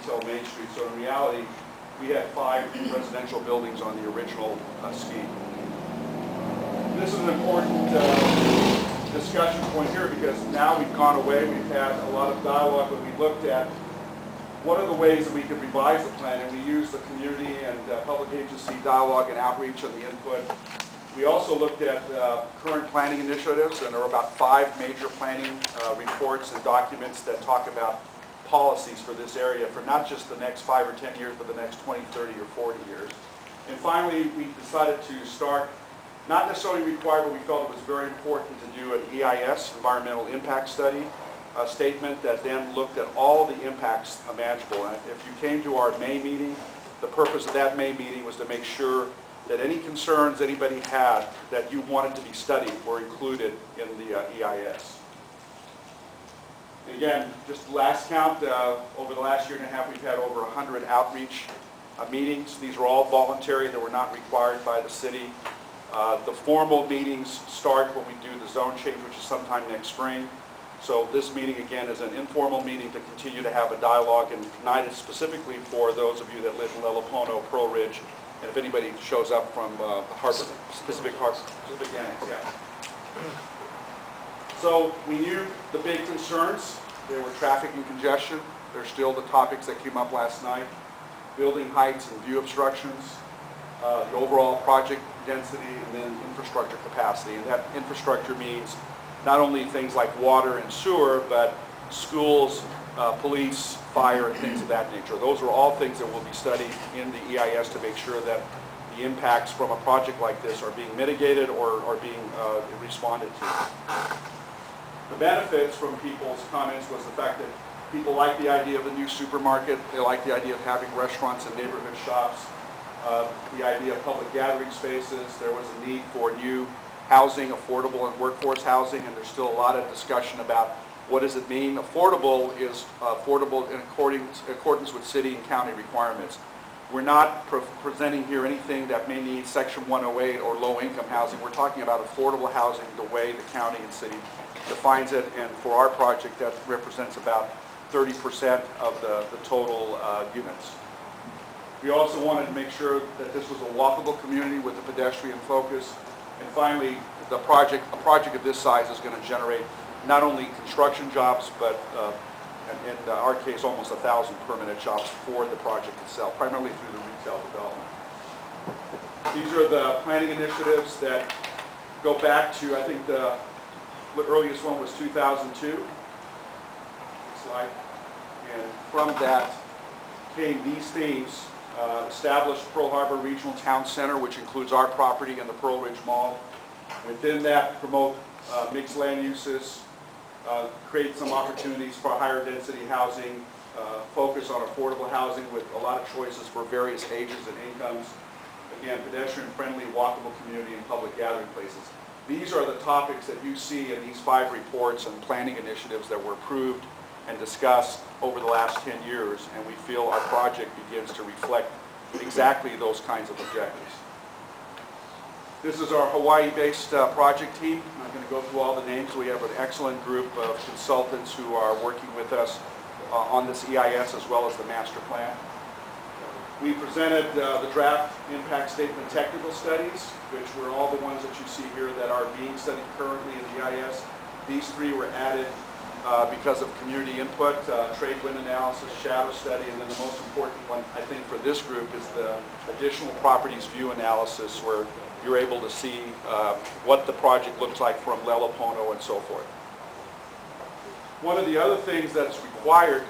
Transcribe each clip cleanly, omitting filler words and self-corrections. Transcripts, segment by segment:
retail Main Street. So in reality, we had 5 residential buildings on the original scheme. This is an important discussion point here because now we've gone away, we've had a lot of dialogue, but we looked at what are the ways that we could revise the plan, and we used the community and public agency dialogue and outreach and the input. We also looked at current planning initiatives, and there are about 5 major planning reports and documents that talk about policies for this area for not just the next 5 or 10 years, but the next 20, 30, or 40 years. And finally, we decided to start, not necessarily required, but we felt it was very important to do an EIS, Environmental Impact Study, a statement that then looked at all the impacts imaginable. And if you came to our May meeting, the purpose of that May meeting was to make sure that any concerns anybody had that you wanted to be studied were included in the EIS. Again, just last count, over the last year and a half, we've had over 100 outreach meetings. These were all voluntary. They were not required by the city. The formal meetings start when we do the zone change, which is sometime next spring. So this meeting, again, is an informal meeting to continue to have a dialogue and united specifically for those of you that live in Lele, Pono, Pearlridge, and if anybody shows up from Pacific Annex, yeah. So we knew the big concerns. There were traffic and congestion. They're still the topics that came up last night. Building heights and view obstructions, the overall project density, and then infrastructure capacity. And that infrastructure means not only things like water and sewer, but schools, police, fire, and things of that nature. Those are all things that will be studied in the EIS to make sure that the impacts from a project like this are being mitigated or are being responded to. The benefits from people's comments was the fact that people like the idea of the new supermarket. They like the idea of having restaurants and neighborhood shops. The idea of public gathering spaces. There was a need for new housing, affordable and workforce housing, and there's still a lot of discussion about what does it mean. Affordable is affordable in accordance with city and county requirements. We're not presenting here anything that may need Section 108 or low-income housing. We're talking about affordable housing the way the county and city defines it, and for our project that represents about 30% of the total units. We also wanted to make sure that this was a walkable community with a pedestrian focus. And finally, a project of this size is going to generate not only construction jobs, but in our case, almost 1,000 permanent jobs for the project itself, primarily through the retail development. These are the planning initiatives that go back to, I think the earliest one was 2002. Next slide. And from that came these themes. Established Pearl Harbor Regional Town Center, which includes our property and the Pearlridge Mall. Within that, promote mixed land uses, create some opportunities for higher density housing, focus on affordable housing with a lot of choices for various ages and incomes. Again, pedestrian-friendly, walkable community and public gathering places. These are the topics that you see in these 5 reports and planning initiatives that were approved and discussed over the last 10 years, and we feel our project begins to reflect exactly those kinds of objectives. This is our Hawaii-based project team. I'm going to go through all the names. We have an excellent group of consultants who are working with us on this EIS as well as the master plan. We presented the draft impact statement technical studies, which were all the ones that you see here that are being studied currently in the EIS. These 3 were added because of community input, trade wind analysis, shadow study, and then the most important one, I think, for this group is the additional properties view analysis, where you're able to see what the project looks like from Lele, Pono, and so forth. One of the other things that's required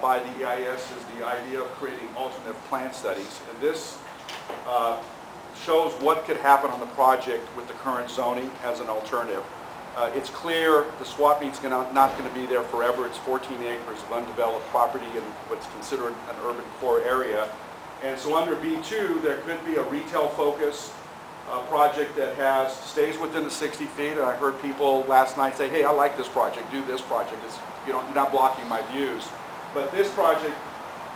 by the EIS is the idea of creating alternative plan studies, and this shows what could happen on the project with the current zoning as an alternative. It's clear the swap meet's not going to be there forever. It's 14 acres of undeveloped property in what's considered an urban core area. And so under B2, there could be a retail focus project that stays within the 60 feet. And I heard people last night say, hey, I like this project, do this project. You're not blocking my views. But this project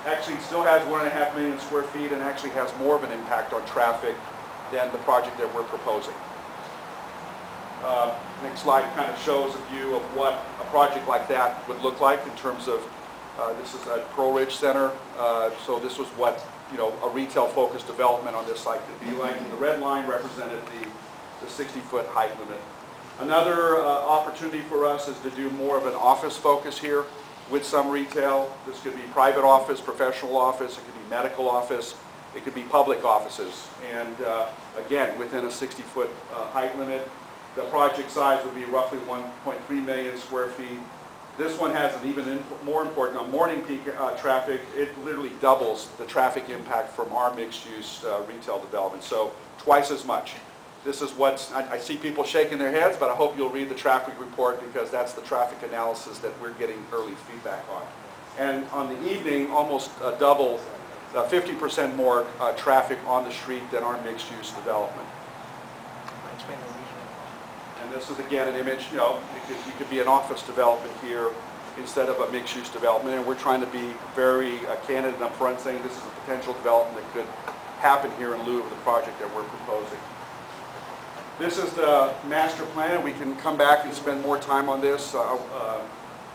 actually still has 1.5 million square feet and actually has more of an impact on traffic than the project that we're proposing. Next slide kind of shows a view of what a project like that would look like in terms of This is at Pearlridge Center. So this was what, a retail-focused development on this site could be like. And the red line represented the 60-foot height limit. Another opportunity for us is to do more of an office focus here with some retail. This could be private office, professional office, it could be medical office, it could be public offices. And again, within a 60-foot height limit. The project size would be roughly 1.3 million square feet. This one has an even more important, on morning peak traffic, it literally doubles the traffic impact from our mixed-use retail development, so twice as much. This is what, I see people shaking their heads, but I hope you'll read the traffic report because that's the traffic analysis that we're getting early feedback on. And on the evening, almost double, 50% more traffic on the street than our mixed-use development. And this is again an image, it could be an office development here instead of a mixed-use development. And we're trying to be very candid and upfront, saying this is a potential development that could happen here in lieu of the project that we're proposing. This is the master plan. We can come back and spend more time on this.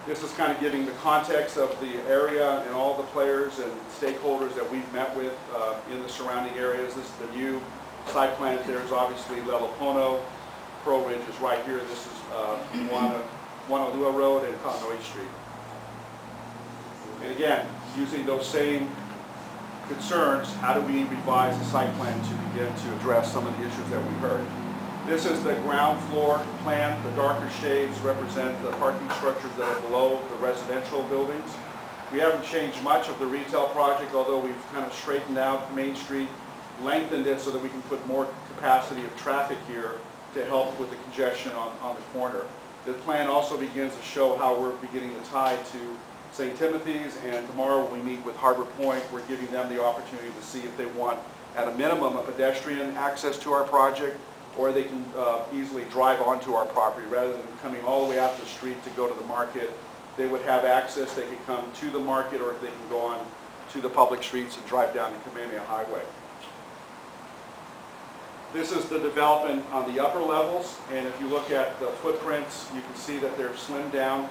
This is kind of giving the context of the area and all the players and stakeholders that we've met with in the surrounding areas. This is the new site plan. There's obviously Lele, Pono. Pearlridge is right here. This is Waianae Road and Pono Street. And again, using those same concerns, how do we revise the site plan to begin to address some of the issues that we heard? This is the ground floor plan. The darker shades represent the parking structures that are below the residential buildings. We haven't changed much of the retail project, although we've kind of straightened out Main Street, lengthened it so that we can put more capacity of traffic here to help with the congestion on the corner. The plan also begins to show how we're beginning to tie to St. Timothy's, and tomorrow when we meet with Harbor Point, we're giving them the opportunity to see if they want, at a minimum, a pedestrian access to our project, or they can easily drive onto our property rather than coming all the way out the street to go to the market. They would have access, they could come to the market, or if they can go on to the public streets and drive down the Kamehameha Highway. This is the development on the upper levels, and if you look at the footprints, you can see that they're slimmed down.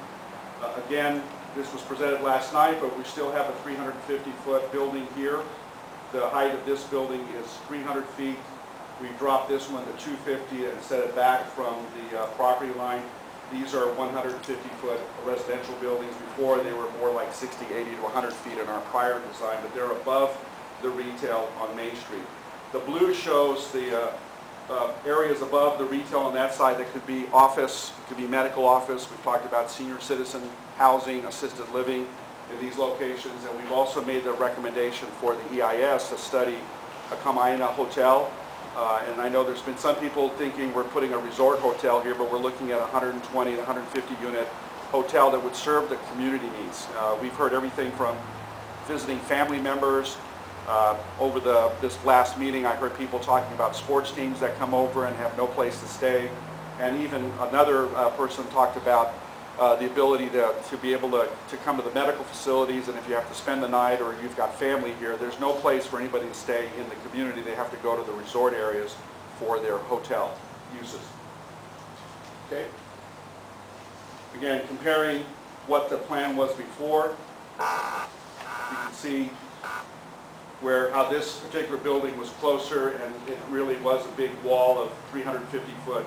Again, this was presented last night, but we still have a 350-foot building here. The height of this building is 300 feet. We dropped this one to 250 and set it back from the property line. These are 150-foot residential buildings. Before, they were more like 60, 80 to 100 feet in our prior design, but they're above the retail on Main Street. The blue shows the areas above the retail on that side that could be office, it could be medical office. We've talked about senior citizen housing, assisted living in these locations, and we've also made the recommendation for the EIS to study a Kamaina hotel. And I know there's been some people thinking we're putting a resort hotel here, but we're looking at a 120 to 150 unit hotel that would serve the community needs. We've heard everything from visiting family members. Over this last meeting, I heard people talking about sports teams that come over and have no place to stay. And even another person talked about the ability to be able to come to the medical facilities, and if you have to spend the night or you've got family here, there's no place for anybody to stay in the community. They have to go to the resort areas for their hotel uses. Okay? Again, comparing what the plan was before, you can see how this particular building was closer, and it really was a big wall of 350-foot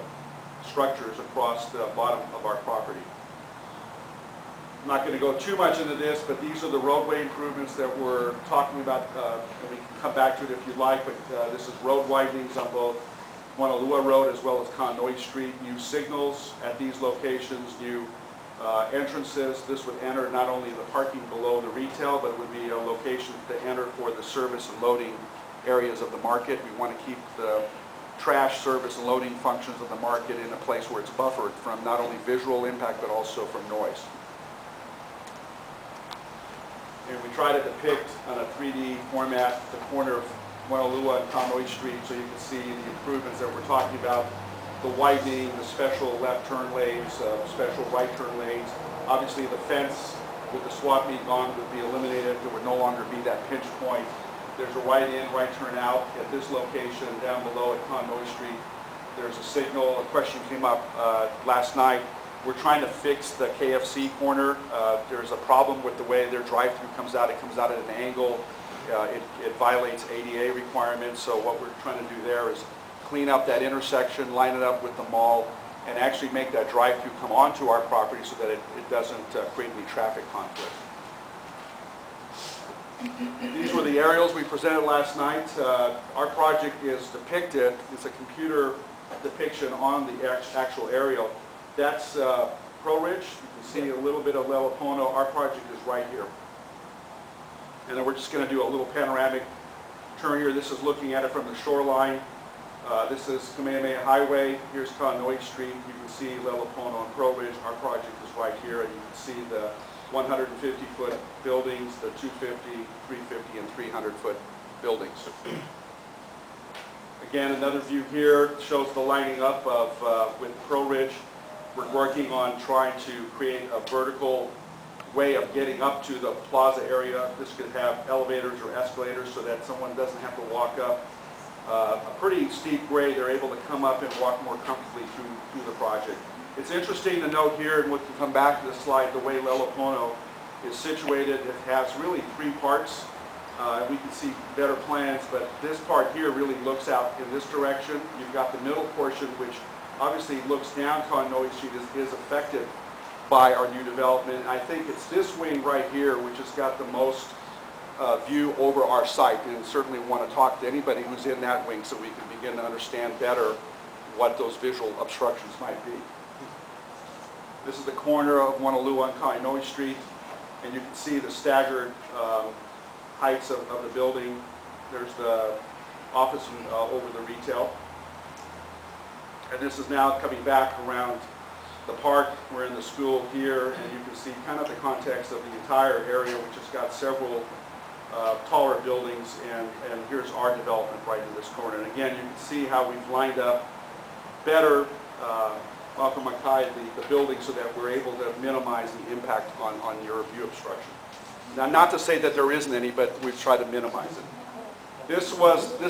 structures across the bottom of our property. I'm not going to go too much into this, but these are the roadway improvements that we're talking about, and we can come back to it if you'd like, but this is road widenings on both Waianae Road as well as Connoy Street, new signals at these locations, new entrances. This would enter not only the parking below the retail, but it would be a location to enter for the service and loading areas of the market. We want to keep the trash service and loading functions of the market in a place where it's buffered from not only visual impact but also from noise. And we try to depict on a 3D format the corner of Waianae and Connoy Street so you can see the improvements that we're talking about. The widening, the special left turn lanes, special right turn lanes. Obviously the fence with the swap meet gone would be eliminated. There would no longer be that pinch point. There's a right in, right turn out at this location. Down below at Connoy Street, there's a signal. A question came up last night We're trying to fix the KFC corner. There's a problem with the way their drive-through comes out. It comes out at an angle. It violates ADA requirements. So what we're trying to do there is clean up that intersection, line it up with the mall, and actually make that drive-through come onto our property so that it doesn't create any traffic conflict. These were the aerials we presented last night. Our project is depicted, it's a computer depiction on the actual aerial. That's Pearlridge. You can see a little bit of Lele Pono. Our project is right here. And then we're just going to do a little panoramic turn here. This is looking at it from the shoreline. This is Kamehameha Highway. Here's Kaneohe Street. You can see Lele Pono and Pearlridge. Our project is right here, and you can see the 150-foot buildings, the 250, 350, and 300-foot buildings. Again, another view here shows the lining up of with Pearlridge. We're working on trying to create a vertical way of getting up to the plaza area. This could have elevators or escalators so that someone doesn't have to walk up a pretty steep grade. They're able to come up and walk more comfortably through the project. It's interesting to note here, and we can come back to the slide, the way Lele Pono is situated. It has really three parts. We can see better plans, but this part here really looks out in this direction. You've got the middle portion, which obviously looks down Kaneohe Street, is affected by our new development. And I think it's this wing right here which has got the most view over our site, and certainly want to talk to anybody who's in that wing so we can begin to understand better what those visual obstructions might be. This is the corner of Waianae and Kaneohe Street, and you can see the staggered heights of the building. There's the office and over the retail. And this is now coming back around the park. We're in the school here, and you can see kind of the context of the entire area, which has got several taller buildings, and here's our development right in this corner. And again, you can see how we've lined up better Malcolm Mackay, the building, so that we're able to minimize the impact on your view obstruction. Now, not to say that there isn't any, but we've tried to minimize it. This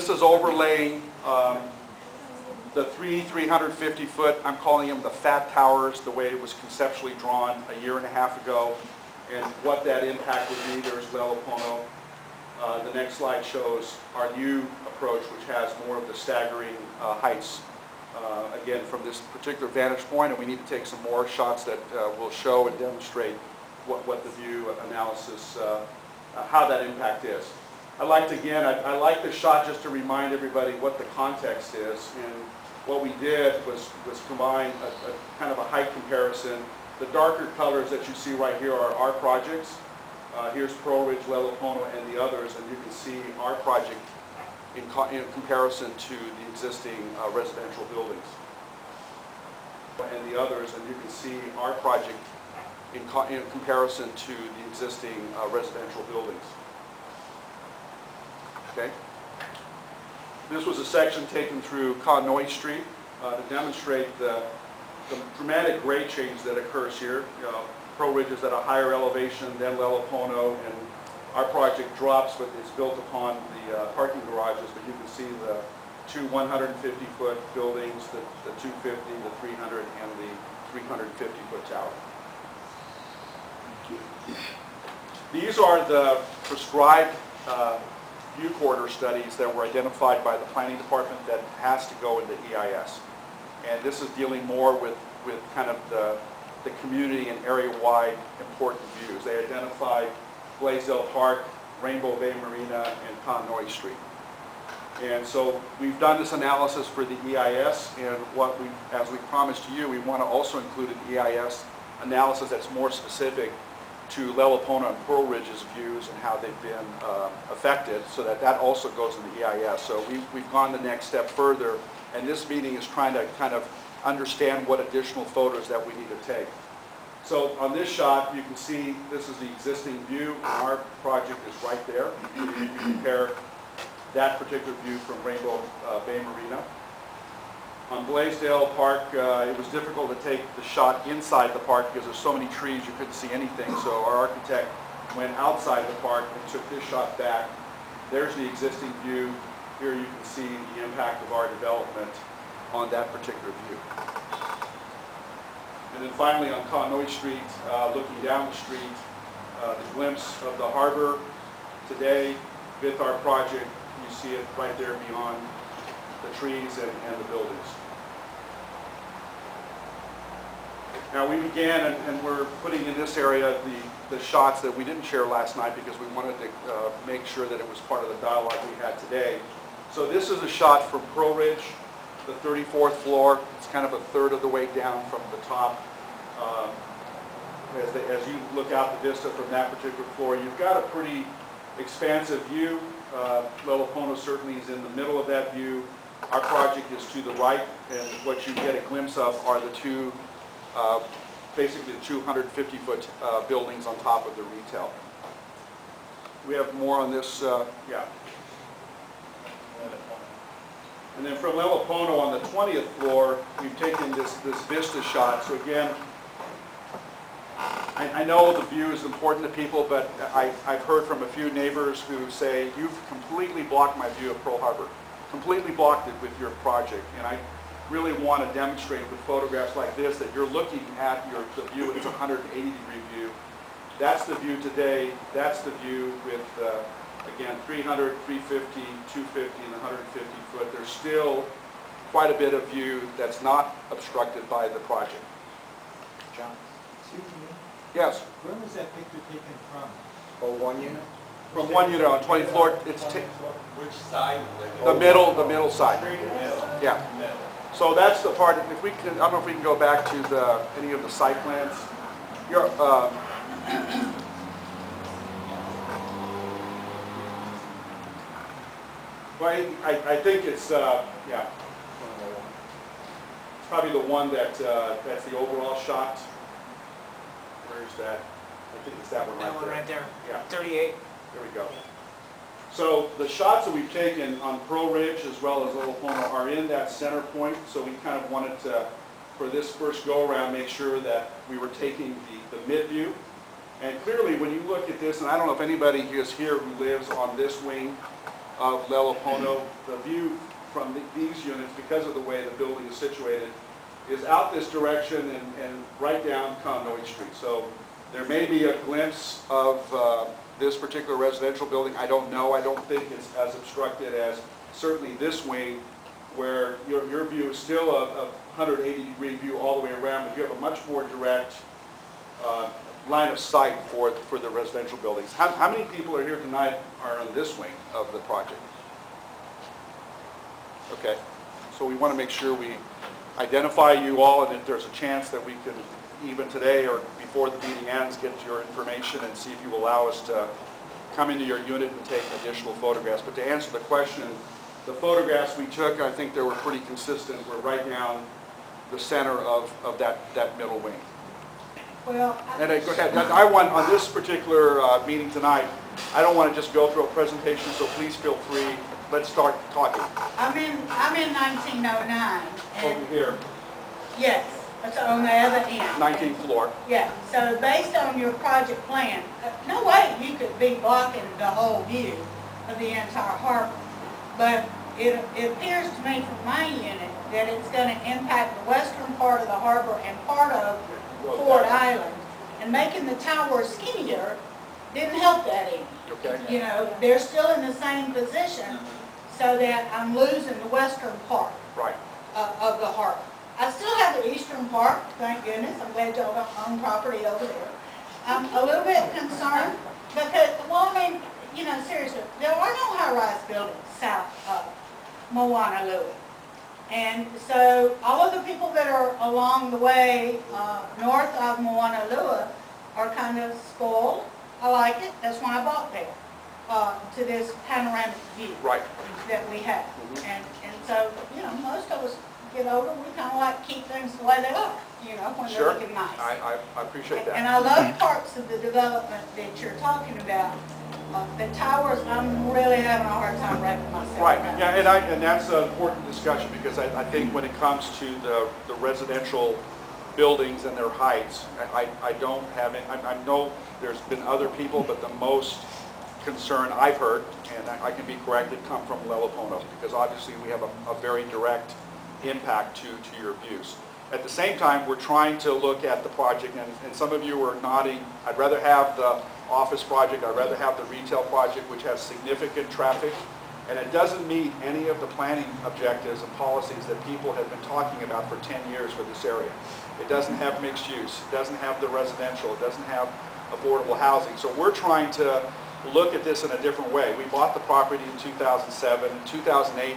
is overlaying the 350-foot, I'm calling them the fat towers, the way it was conceptually drawn a year and a half ago, and what that impact would be. There's Lele Pono. The next slide shows our new approach, which has more of the staggering heights. Again, from this particular vantage point, and we need to take some more shots that will show and demonstrate what the view analysis, how that impact is. I like the shot just to remind everybody what the context is, and what we did was combine a kind of a height comparison. The darker colors that you see right here are our projects. Here's Pearlridge, Lele Pono, and the others, and you can see our project in comparison to the existing residential buildings. And the others, and you can see our project in comparison to the existing residential buildings. Okay. This was a section taken through Kaneohe Street to demonstrate the dramatic grade change that occurs here. Pearlridge is at a higher elevation than Lele Pono, and our project drops, but it's built upon the parking garages. But you can see the two 150-foot buildings, the 250, the 300, and the 350-foot tower. These are the prescribed view corridor studies that were identified by the planning department that has to go into EIS. And this is dealing more with kind of the community and area-wide important views. They identified Blaisdell Park, Rainbow Bay Marina, and Kaneohe Street. And so we've done this analysis for the EIS, and as we promised to you, we want to also include an EIS analysis that's more specific to Lele Pono and Pearlridge's views and how they've been affected, so that also goes in the EIS. So we've gone the next step further, and this meeting is trying to kind of understand what additional photos that we need to take. So on this shot, you can see this is the existing view, and our project is right there. You can compare that particular view from Rainbow Bay Marina. On Blaisdell Park, it was difficult to take the shot inside the park because there's so many trees you couldn't see anything. So our architect went outside the park and took this shot back. There's the existing view. Here you can see the impact of our development on that particular view. And then finally on Pono Street, looking down the street, the glimpse of the harbor. Today, with our project, you see it right there beyond the trees and the buildings. Now we began, and we're putting in this area the shots that we didn't share last night because we wanted to make sure that it was part of the dialogue we had today. So this is a shot from Pearlridge, the 34th floor. It's kind of a third of the way down from the top. As you look out the vista from that particular floor, you've got a pretty expansive view. Lele Pono certainly is in the middle of that view. Our project is to the right, and what you get a glimpse of are the two, basically the 250-foot buildings on top of the retail. We have more on this, yeah. And then from Lele Pono on the 20th floor, we've taken this vista shot. So again, I know the view is important to people, but I've heard from a few neighbors who say, you've completely blocked my view of Pearl Harbor, completely blocked it with your project. And I really want to demonstrate with photographs like this that you're looking at the view, it's a 180-degree view. That's the view today. That's the view with, again, 300, 350, 250, and 150 foot. There's still quite a bit of view that's not obstructed by the project. John, excuse me. Yes? Where was that picture taken from? Oh, one unit? From one unit on 20th floor, it's Which side? the middle side. Middle. Yeah. So that's the part. If we can, I don't know if we can go back to any of the site plans. You're, well, I think it's yeah. It's probably the one that's the overall shot. Where's that? I think it's that one right there. That one right there. Yeah. 38. There we go. So the shots that we've taken on Pearlridge as well as Lele Pono are in that center point. So we kind of wanted to, for this first go around, make sure that we were taking the mid view. And clearly when you look at this, and I don't know if anybody is here who lives on this wing of Lele Pono, the view from these units, because of the way the building is situated, is out this direction and right down Pono Street. So there may be a glimpse of this particular residential building. I don't know. I don't think it's as obstructed as certainly this wing, where your view is still a 180-degree view all the way around, but you have a much more direct line of sight for the residential buildings. How many people are here tonight are on this wing of the project? Okay. So we want to make sure we identify you all, and if there's a chance that we can, even today or before the meeting ends, get your information and see if you allow us to come into your unit and take additional photographs. But to answer the question, the photographs we took, I think they were pretty consistent. We're right down the center of that middle wing. Well, And go ahead. I want, on this particular meeting tonight, I don't want to just go through a presentation, so please feel free. Let's start talking. I'm in 1909. And Over here, yes, that's on the other end. 19th floor. Yeah, so based on your project plan, no way you could be blocking the whole view of the entire harbor. But it appears to me from my unit that it's going to impact the western part of the harbor and part of Ford Island. And making the towers skinnier didn't help that any. Okay. You know, they're still in the same position, so that I'm losing the western part Right. of the harbor. I still have the eastern part, thank goodness. I'm glad y'all don't own property over there. I'm a little bit concerned because, well, I mean, you know, seriously, there are no high-rise buildings south of Waianae. And so all of the people that are along the way north of Waianae are kind of spoiled. I like it. That's why I bought there, to this panoramic view Right. that we have. And so, you know, most of us get older, we kind of like to keep things the way they are, you know, when Sure. they're looking nice. I appreciate And that. I love parts of the development that you're talking about. The towers, I'm really having a hard time wrapping myself Right, around. yeah, and that's an important discussion because I think when it comes to the residential buildings and their heights, I don't have it. I know there's been other people, but the most concern I've heard, and I can be corrected, come from Lele Pono because obviously we have a very direct impact to your views. At the same time, we're trying to look at the project, and some of you are nodding, I'd rather have the office project, I'd rather have the retail project, which has significant traffic, and it doesn't meet any of the planning objectives and policies that people have been talking about for 10 years for this area. It doesn't have mixed use, it doesn't have the residential, it doesn't have affordable housing. So we're trying to look at this in a different way. We bought the property in 2007. In 2008,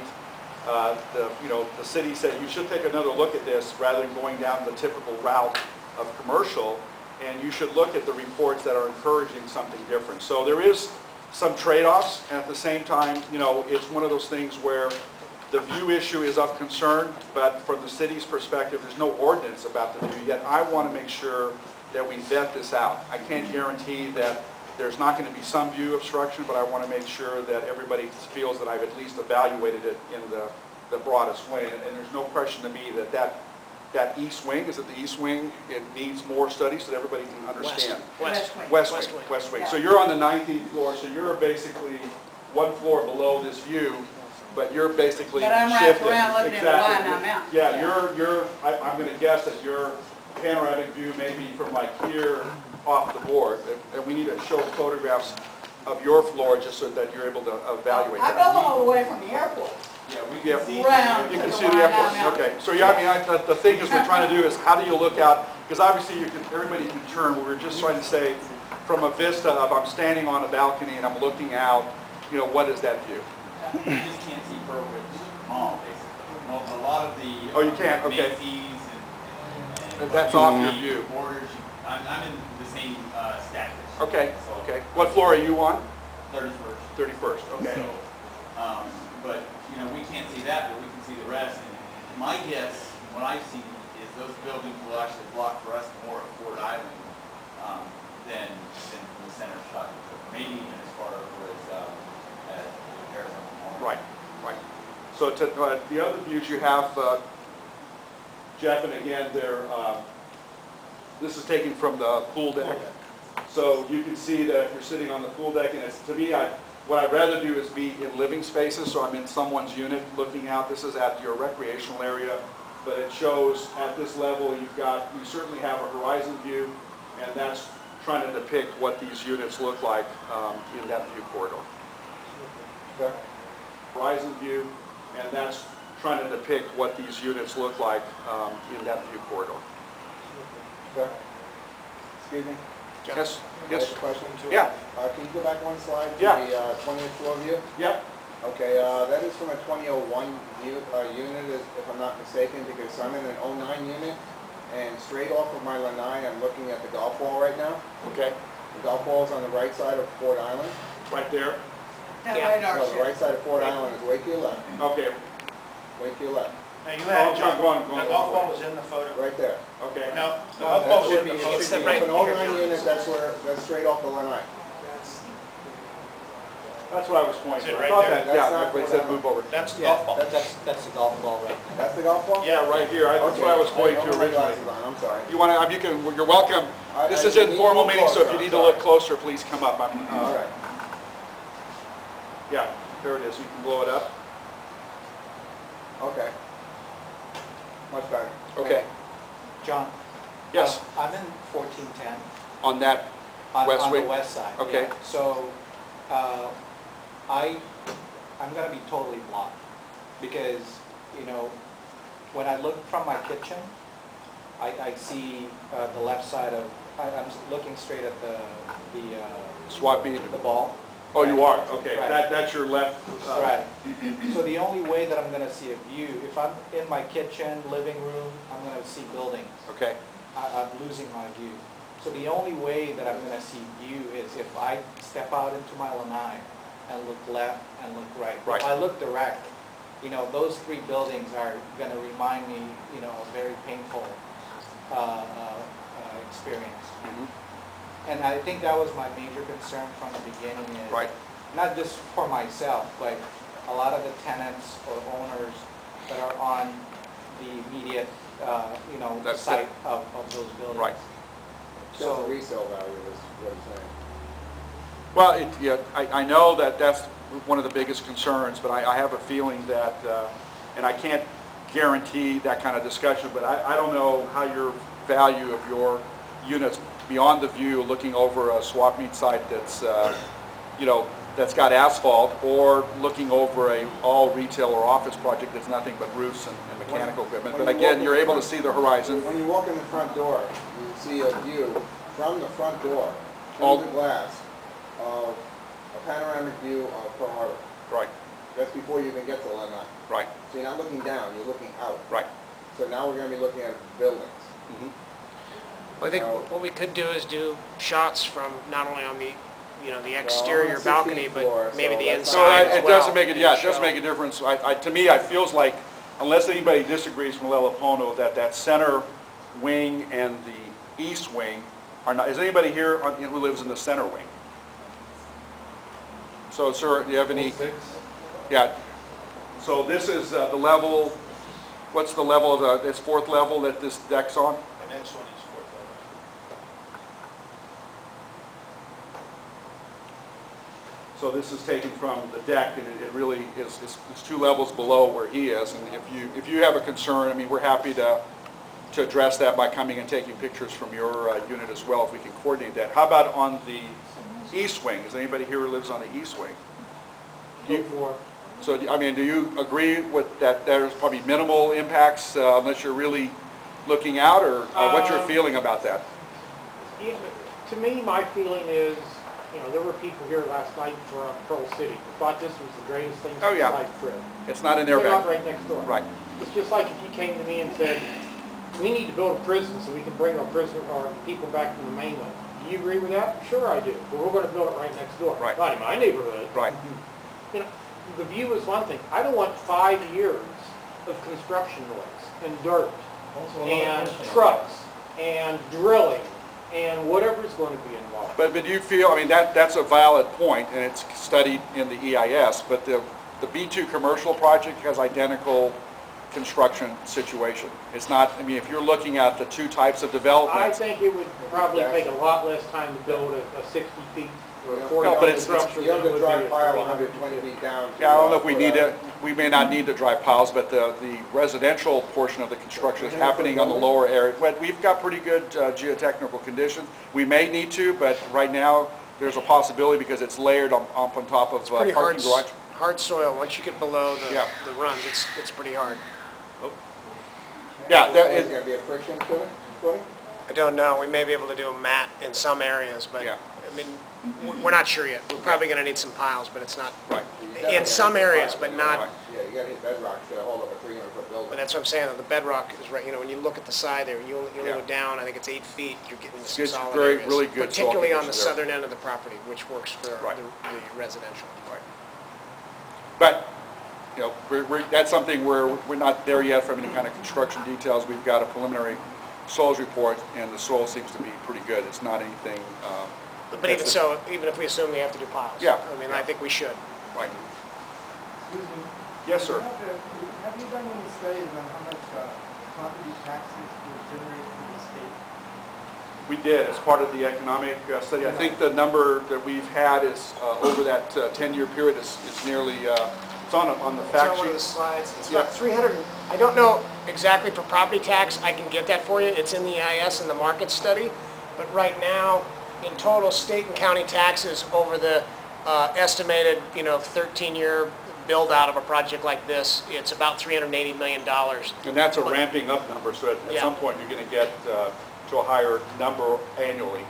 the city said you should take another look at this rather than going down the typical route of commercial, and you should look at the reports that are encouraging something different. So there is some trade-offs, and at the same time, it's one of those things where the view issue is of concern, but from the city's perspective, there's no ordinance about the view yet. I want to make sure that we vet this out. I can't guarantee that there's not going to be some view obstruction, but I want to make sure that everybody feels that I've at least evaluated it in the broadest way. And there's no question to me that east wing, is it the east wing? It needs more study so that everybody can understand. West wing. West wing. So you're on the 19th floor, so you're basically one floor below this view, but you're basically But I'm shifted. wrapped around looking at Waianae Mountain. Yeah, I'm going to guess that your panoramic view may be from like here off the board, and we need to show photographs of your floor just so that you're able to evaluate I that. go all the way from the airport. Yeah, we Yeah. can see. Round. You can to see the Waianae airport. Mountain. Okay, so yeah, I mean, the thing is we're trying to do is how do you look out, because obviously everybody can turn, we're just trying to say from a vista of I'm standing on a balcony and I'm looking out, what is that view? You just can't see Pearlridge Mall, basically. A lot of the. Oh, you can't? Okay. Macy's and That's off your view. Borders, I'm in the same status. Okay, So, okay. What floor are you on? 31st. 31st, okay. So, but, we can't see that, but we can see the rest. And my guess, what I've seen, is those buildings will actually block for us more at Ford Island than the center of shopping. Maybe even as far as Arizona Mall. Right, right. So the other views you have, Jeff, and again, this is taken from the pool deck. So you can see that if you're sitting on the pool deck, and to me, what I'd rather do is be in living spaces, so I'm in someone's unit looking out. This is at your recreational area, but it shows at this level you certainly have a horizon view, and that's trying to depict what these units look like in that view corridor. Okay. Horizon view, and that's trying to depict what these units look like in that view corridor. Okay. Excuse me? Yes, I have yes. a question too. Yeah. Can you go back one slide to Yeah. the 20th floor view? Yep. Okay, that is from a 2001 unit, if I'm not mistaken, because I'm in an 09 unit, and straight off of my lanai, I'm looking at the golf ball right now. Okay. The golf ball is on the right side of Ford Island. Right there. That radar No, the shows. right side of Ford Island is way to your left. Okay. Way to your left. Now, you Oh, had, John, go on. the golf ball was in the photo. Right there. Okay. No, the No, golf that ball was should in be, the it photo. should be, from an 09 unit, that's straight off the lanai. That's what I was pointing Is to. it I right thought there? that, That's yeah, not but it said move over. That's the Yeah, golf ball. That's the golf ball right there. That's the golf ball? Yeah, right here. That's what I was pointing to I don't have my originally. glasses on, I'm sorry. You want to, you're welcome. This is I an need informal to look meeting, so if closer, you need I'm to look sorry. closer, please come up. All right. Yeah, there it is. You can blow it up. Okay. Much better. Okay. John? Yes, I'm in 1410 on that on west the wing. west side. Okay. Yeah. So, I'm gonna be totally blocked because, when I look from my kitchen, I see the left side of, I'm looking straight at the SWAT meet. the ball. Oh, you are? Okay. Right. That's your left. Right. So the only way that I'm gonna see a view, if I'm in my kitchen, living room, I'm gonna see buildings. Okay. I'm losing my view. So the only way that I'm gonna see view is if I step out into my lanai and look left and look right. Right. If I look direct, those three buildings are gonna remind me, a very painful experience. Mhm. And I think that was my major concern from the beginning is Right. not just for myself, but a lot of the tenants or owners that are on the immediate, That's site of those buildings. Right. So So, resale value is what I'm saying. Well, I know that that's one of the biggest concerns, but I have a feeling that, and I can't guarantee that kind of discussion, but I don't know how your value of your units beyond the view, looking over a swap meet site that's, you know, that's got asphalt, or looking over a all retail or office project that's nothing but roofs and mechanical equipment. But again, you're able to see the horizon. When you walk in the front door, you see a view from the front door, All- through the glass, of a panoramic view of Pearl Harbor. Right, That's before you even get to Lanai. right, So you're not looking down, you're looking out. right. So now we're gonna be looking at buildings. Mhm. I think what we could do is do shots from not only on the, you know, the Well, exterior on the balcony, 16th but floor, maybe so the that's So inside as it well. doesn't make it, yeah, it does Show. make a difference. To me, it feels like, unless anybody disagrees from Lele Pono, that center wing and the east wing are not, is anybody here who lives in the center wing? So, sir, do you have any? Yeah. So this is the level, what's the level of it's fourth level that this deck's on? The next one is fourth level. So this is taken from the deck, and it really is, it's 2 levels below where he is. And if you have a concern, I mean, we're happy to address that by coming and taking pictures from your unit as well, if we can coordinate that. How about on the east wing? Is anybody here who lives on the east wing? So, I mean, do you agree with that there's probably minimal impacts unless you're really looking out, or what's your feeling about that? Yeah, to me, my feeling is, you know, there were people here last night from Pearl City who thought this was the greatest thing Oh, since yeah. sliced bread. It's not in their They're not bag. right next door. Right. It's just like if you came to me and said, we need to build a prison so we can bring our prisoner or people back from the mainland. Do you agree with that? Sure I do. But we're going to build it right next door. Right. Not in my neighborhood. Right. You know, the view is one thing. I don't want 5 years of construction noise and dirt and trucks and drilling and whatever's going to be involved. But do you feel, I mean, that's a valid point, and it's studied in the EIS, but the B2 commercial project has identical construction situation. It's not, I mean, if you're looking at the 2 types of I development, think it would probably take a lot less time to build a 60 feet or a 40 No, but foot it's- structure You than have it to would drive be a pile 300 120 feet down. yeah, I don't know if we need to, we may not need to drive piles, but the residential portion of the construction is happening on the lower area. But we've got pretty good geotechnical conditions. We may need to, but right now, there's a possibility because it's layered up on top of Pretty parking garage. hard soil. Once you get below Yeah. the runs, it's pretty hard. Yeah, Is there gonna be a friction to it, footing? I don't know. We may be able to do a mat in some areas, but Yeah. I mean, we're not sure yet. We're probably going to need some piles, but it's not Right. in some areas, but not. Right. Yeah, you gotta hit bedrock to hold up a 300-foot building. But that's what I'm saying. The bedrock is right. You know, when you look at the side there, you only Yeah. go down. I think it's 8 feet. You're getting some It's solid very- areas, really good soil particularly on the conditions there. southern end of the property, which works for Right. the residential. Right. But, you know, that's something where we're not there yet from any kind of construction details. We've got a preliminary soils report, and the soil seems to be pretty good. It's not anything, But even so, even if we assume we have to do piles, Yeah. I mean, I think we should. right. Excuse me. Yes, sir. Have you done any studies on how much property taxes were generated from the state? We did, as part of the economic study. I think the number that we've had is, over that 10-year period, is nearly, it's on the It's fact on one of the sheet. slides. It's Yeah. about 300, I don't know exactly for property tax, I can get that for you. It's in the EIS and the market study. But right now, in total state and county taxes over the estimated, 13-year build out of a project like this, it's about $380 million. And that's a ramping up number, so at Yeah. some point, you're going to get to a higher number annually.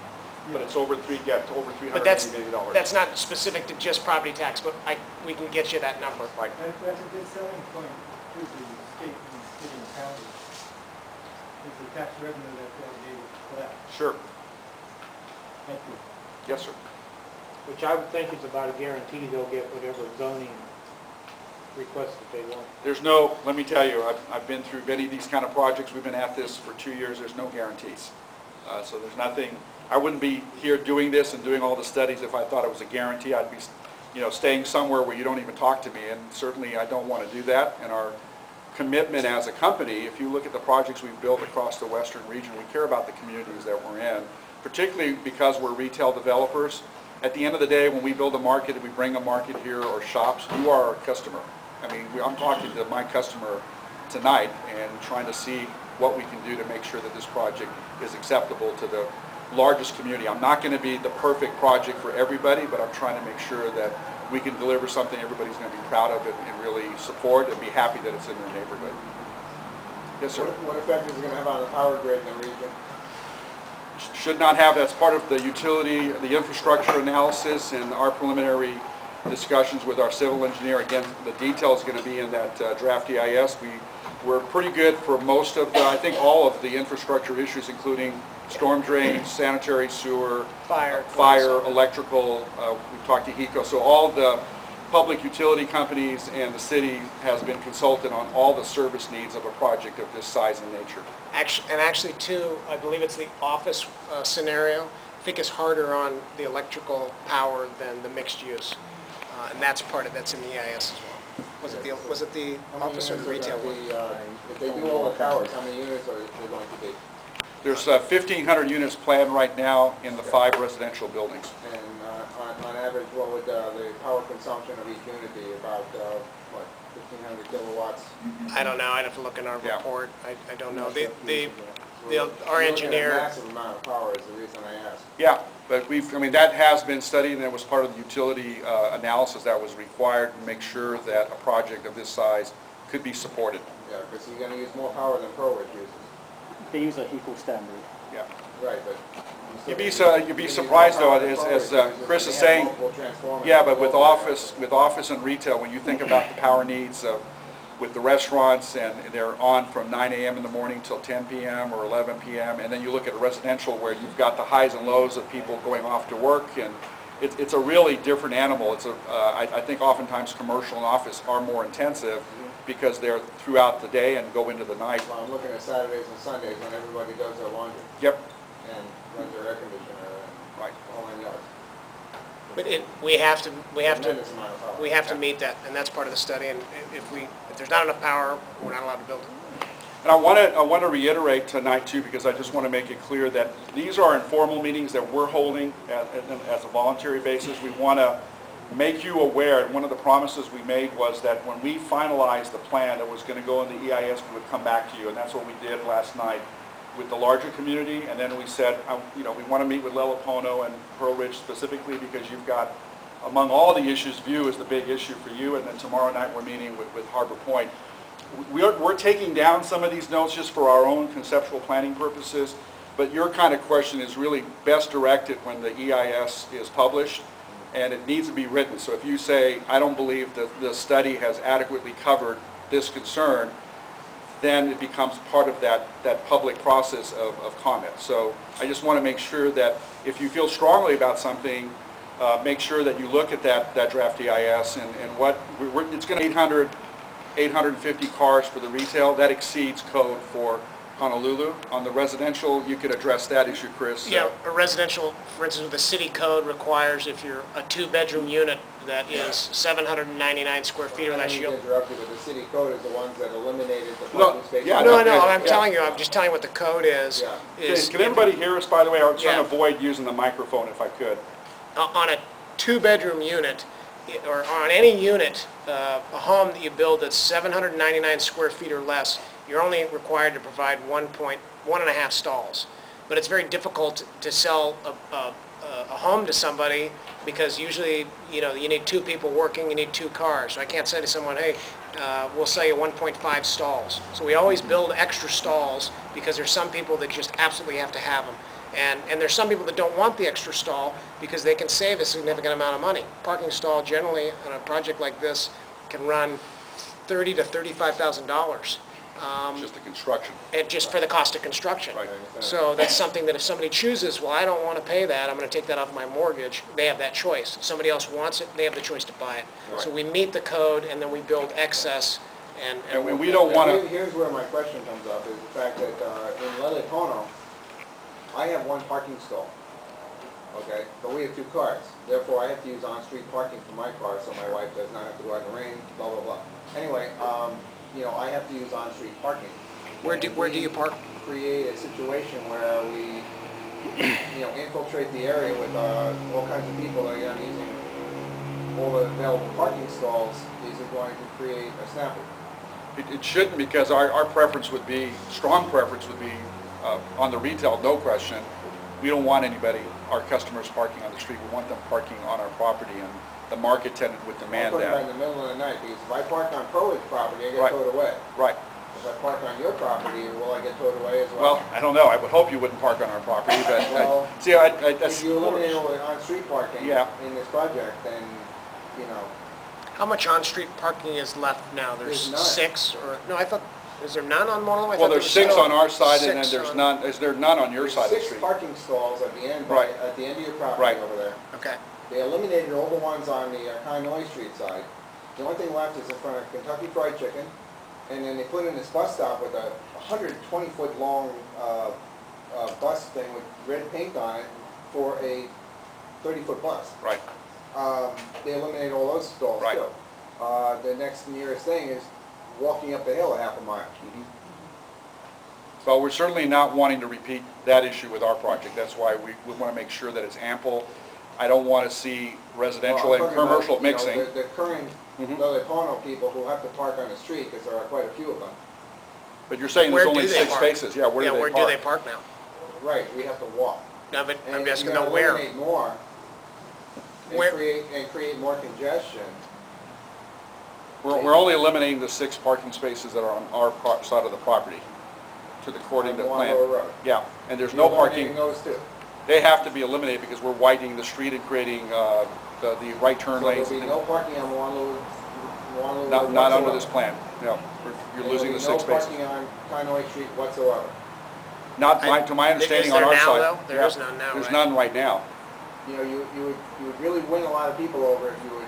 But it's over over But that's $380 million. that's not specific to just property tax, but we can get you that number. Right. That's a good selling point to the state and county. Is the tax revenue that they'll be able to collect. Sure. Thank you. Yes, sir. Which I would think is about a guarantee they'll get whatever zoning request that they want. There's no, let me tell you, I've been through many of these kind of projects. We've been at this for 2 years. There's no guarantees. So there's nothing, I wouldn't be here doing this and doing all the studies if I thought it was a guarantee. I'd be, staying somewhere where you don't even talk to me, and certainly I don't want to do that. And our commitment as a company, if you look at the projects we've built across the western region, we care about the communities that we're in, particularly because we're retail developers. At the end of the day, when we build a market and we bring a market here or shops, you are our customer. I mean, I'm talking to my customer tonight and trying to see what we can do to make sure that this project is acceptable to the largest community. I'm not going to be the perfect project for everybody, but I'm trying to make sure that we can deliver something everybody's going to be proud of and really support and be happy that it's in their neighborhood. Yes, sir. What effect is it going to have on the power grid in the region? Should not have. That's part of the utility, the infrastructure analysis and our preliminary discussions with our civil engineer. Again, the detail is going to be in that draft EIS. We're pretty good for most of the, I think all of the infrastructure issues, including storm drains, sanitary sewer, fire, electrical. We've talked to HECO. So all the public utility companies and the city has been consulted on all the service needs of a project of this size and nature. Actually, too, I believe it's the office scenario. I think it's harder on the electrical power than the mixed use, and that's that's in the EIS as well. Was it the office or the retail one? If they do all the towers, how many units are there going to be? There's 1,500 units planned right now in the 5 residential buildings. And on average, what would the power consumption of each unit be? About, what, 1,500 kilowatts? I don't know. I'd have to look in our report. I don't know. Our We're engineer. looking at a massive amount of power is the reason I asked. Yeah, but that has been studied, and it was part of the utility analysis that was required to make sure that a project of this size could be supported. Yeah, because you're going to use more power than Pearlridge uses. They use a HECO standard. Yeah. Right, but You'd be surprised though, as Chris is saying. Yeah, but with office and retail, when you think about the power needs with the restaurants, and they're on from 9 a.m. in the morning till 10 p.m. or 11 p.m., and then you look at a residential where you've got the highs and lows of people going off to work, and it's a really different animal. I think oftentimes commercial and office are more intensive because they're throughout the day and go into the night. Well, I'm looking at Saturdays and Sundays when everybody does their laundry. Yep. And runs their air conditioner and Right. the whole 9 yards. But we have to Tremendous meet that, and that's part of the study. And if there's not enough power, we're not allowed to build it. And I want to reiterate tonight too, because I just want to make it clear that these are informal meetings that we're holding as a voluntary basis. We want to make you aware, and one of the promises we made was that when we finalized the plan that was going to go in the EIS, we would come back to you, and that's what we did last night with the larger community. And then we said, we want to meet with Lele, Pono, and Pearlridge specifically because you've got, among all the issues, view is the big issue for you, and then tomorrow night we're meeting with Harbor Point. We're taking down some of these notes just for our own conceptual planning purposes, but your kind of question is really best directed when the EIS is published, and it needs to be written. So if you say, I don't believe that the study has adequately covered this concern, then it becomes part of that public process of comment. So I just want to make sure that if you feel strongly about something, make sure that you look at that draft EIS and it's going to be 850 cars for the retail. That exceeds code for Honolulu. On the residential, you could address that issue, Chris. Yeah, a residential, for instance, the city code requires if you're a 2-bedroom unit that is 799 square feet or less, you'll... interrupt you, but the city code is the ones that eliminated the parking spaces. Yeah, no, I'm telling you, I'm just telling you what the code is. Yeah. Can everybody hear us, by the way? I was trying to avoid using the microphone if I could. On a 2-bedroom unit, or on any unit, a home that you build that's 799 square feet or less, you're only required to provide 1.5 stalls. But it's very difficult to sell a home to somebody because usually, you need 2 people working, you need 2 cars. So I can't say to someone, hey, we'll sell you 1.5 stalls. So we always build extra stalls because there's some people that just absolutely have to have them. And there's some people that don't want the extra stall because they can save a significant amount of money. Parking stall generally on a project like this can run $30,000 to $35,000. Just the construction. And just for the cost of construction. Right. So that's something that if somebody chooses, well, I don't want to pay that, I'm going to take that off my mortgage, they have that choice. If somebody else wants it, they have the choice to buy it. Right. So we meet the code and then we build excess. And we don't want to... Here's where my question comes up, is the fact that in Lele Pono, I have 1 parking stall, okay? But we have 2 cars. Therefore, I have to use on-street parking for my car so my wife does not have to go out in the rain, blah, blah, blah. Anyway, I have to use on-street parking. Where do you park? Create a situation where we, infiltrate the area with all kinds of people that are using all the available parking stalls. Is it going to create a snaffer? It shouldn't, because our preference would be, strong preference would be, on the retail, no question. We don't want anybody, our customers parking on the street. We want them parking on our property, and the market tenant would demand I'll put it right in that. the middle of the night, because if I park on Pearlridge property, I Right. get towed away. Right. If I park on your property, will I get towed away as well? Well, I don't know. I would hope you wouldn't park on our property, but, Well, see, that's... If you eliminate all the on-street parking Yeah. in this project, then, you know, How much on-street parking is left now? There's There's none. 6, or, no, I thought, is there none on Mono? I Well, thought there there's was 6 still on our side, and then 6 there's on- none, is there none on your there's side of the 6 street? parking stalls at the end, Right. at the end of your property Right. over there. Okay. They eliminated all the ones on the Connoy Street side. The only thing left is in front of Kentucky Fried Chicken, and then they put in this bus stop with a 120-foot long bus thing with red paint on it for a 30-foot bus. Right. They eliminated all those stalls Right. too. The next nearest thing is walking up the hill a half a mile. So we're certainly not wanting to repeat that issue with our project. That's why we want to make sure that it's ample. I don't want to see residential Well, and I'm talking commercial about, you know, mixing. The current Mhm. Lele Pono people who have to park on the street, because there are quite a few of them. But you're saying Where there's do only they 6 park? spaces. Yeah, where Yeah, do where they do they park? park now? Right, we have to walk. No, but I'm And asking you about gotta where. eliminate more Where- and create more congestion. We're only eliminating the 6 parking spaces that are on our side of the property, according to On plan. Lower Road. Yeah, and there's no You're parking. eliminating those too. They have to be eliminated because we're widening the street and creating the right turn So lanes. there'll be no parking on Waianae Not under this plan, no. You're losing the 6 spaces. There'll be no parking on Connoy Street whatsoever. Not, I- to my understanding, is on there our now, side. though? There Yeah. is none now, There's right? none right now. You know, you would really win a lot of people over if you would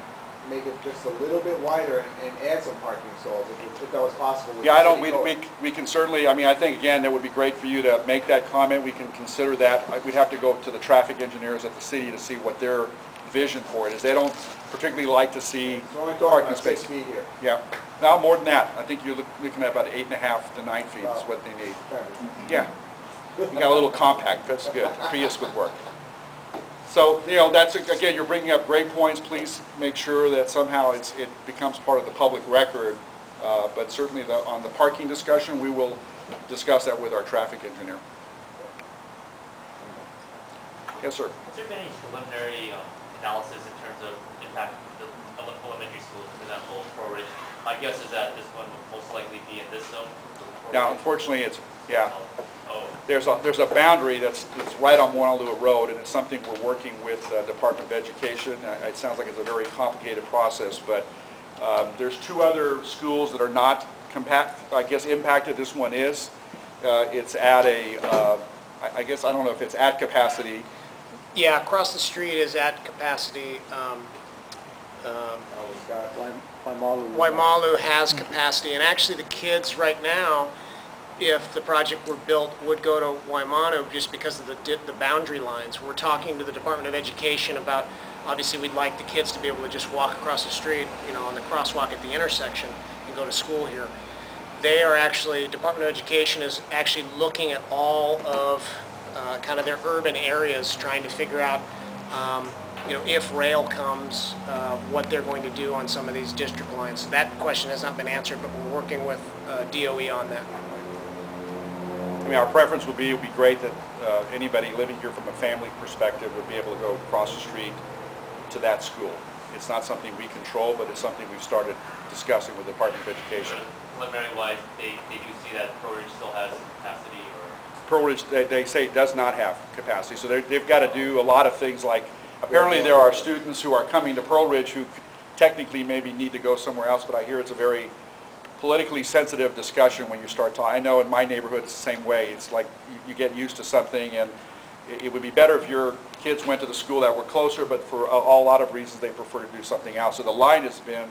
make it just a little bit wider and add some parking stalls, if that was possible. with Yeah, the city code. we can certainly, I mean, I think, again, that would be great for you to make that comment. We can consider that. We'd have to go to the traffic engineers at the city to see what their vision for it is. They don't particularly like to see So only talking parking about 6 spaces. feet here. Yeah, now more than that. I think you're looking at about 8.5 to 9 feet is what they need. Yeah, you got a little compact, that's good. Prius would work. So, you know, that's, again, you're bringing up great points. Please make sure that somehow it becomes part of the public record. But certainly on the parking discussion, we will discuss that with our traffic engineer. Yes, sir. Has there been any preliminary analysis in terms of impact of the elementary schools, for example, Pearlridge? My guess is that this one would most likely be in this zone. Now, unfortunately, it's, yeah, Oh, there's a boundary that's right on Waianae Road, and it's something we're working with Department of Education. It sounds like it's a very complicated process, but there's 2 other schools that are not, I guess, impacted. This one is. It's at I guess, I don't know if it's at capacity. Yeah, across the street is at capacity. Waimalu has capacity, and actually the kids right now, if the project were built, would go to Waimalu just because of the boundary lines. We're talking to the Department of Education about, obviously we'd like the kids to be able to just walk across the street, you know, on the crosswalk at the intersection and go to school here. They are actually, Department of Education is actually looking at all of kind of their urban areas, trying to figure out, you know, if rail comes, what they're going to do on some of these district lines. That question has not been answered, but we're working with DOE on that. I mean, our preference would be, it would be great that anybody living here from a family perspective would be able to go across the street to that school. It's not something we control, but it's something we've started discussing with the Department of Education. preliminary-wise, they do see that Pearlridge still has capacity, or? Pearlridge, they say, does not have capacity, so they've got to do a lot of things like, apparently there are students who are coming to Pearlridge who technically maybe need to go somewhere else, but I hear it's a very politically sensitive discussion when you start talking. I know in my neighborhood it's the same way. It's like you get used to something, and it would be better if your kids went to the school that were closer, but for a lot of reasons they prefer to do something else. So the line has been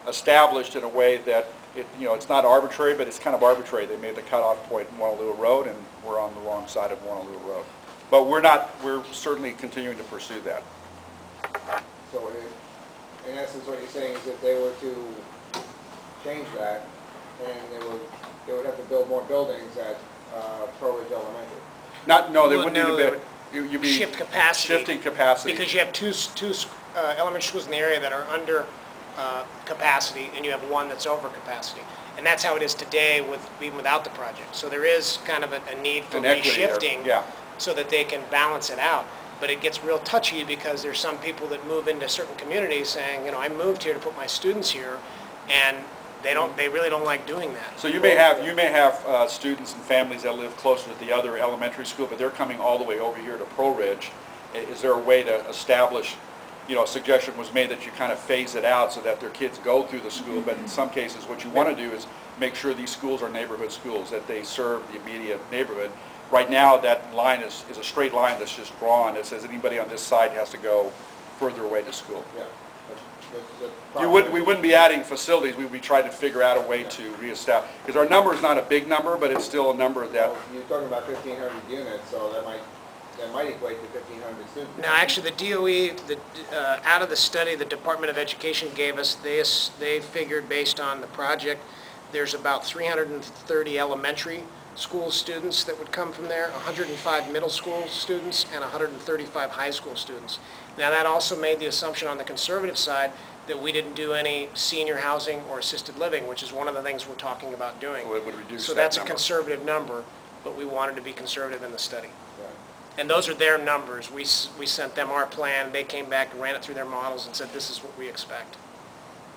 established in a way that it's not arbitrary, but it's kind of arbitrary. They made the cutoff point in Waianae Road, and we're on the wrong side of Waianae Road. But we're certainly continuing to pursue that. So in essence, what you're saying is if they were to change that, and they would have to build more buildings at Pearlridge Elementary. They wouldn't No, need they a bit. You'd be shift capacity. shifting capacity. Because you have two elementary schools in the area that are under capacity and you have one that's over capacity. And that's how it is today even without the project. So there is kind of a need for An equity there, reshifting yeah. so that they can balance it out. But it gets real touchy because there's some people that move into certain communities saying, I moved here to put my students here, and they really don't like doing that. So you may have students and families that live closer to the other elementary school, but they're coming all the way over here to Pearlridge. Is there a way to establish, a suggestion was made that you kind of phase it out so that their kids go through the school, but in some cases what you want to do is make sure these schools are neighborhood schools, that they serve the immediate neighborhood. Right now that line is a straight line that's just drawn. It says anybody on this side has to go further away to school. Yeah. We wouldn't be adding facilities, we'd be trying to figure out a way to reestablish, because our number is not a big number, but it's still a number that... Well, you're talking about 1,500 units, so that might equate to 1,500 students. Now, actually, the DOE, out of the study the Department of Education gave us, they figured based on the project, there's about 330 elementary school students that would come from there, 105 middle school students, and 135 high school students. Now, that also made the assumption on the conservative side that we didn't do any senior housing or assisted living, which is one of the things we're talking about doing. So it would reduce So that that's number. a conservative number, but we wanted to be conservative in the study. Right. And those are their numbers. We sent them our plan, they came back and ran it through their models and said, this is what we expect.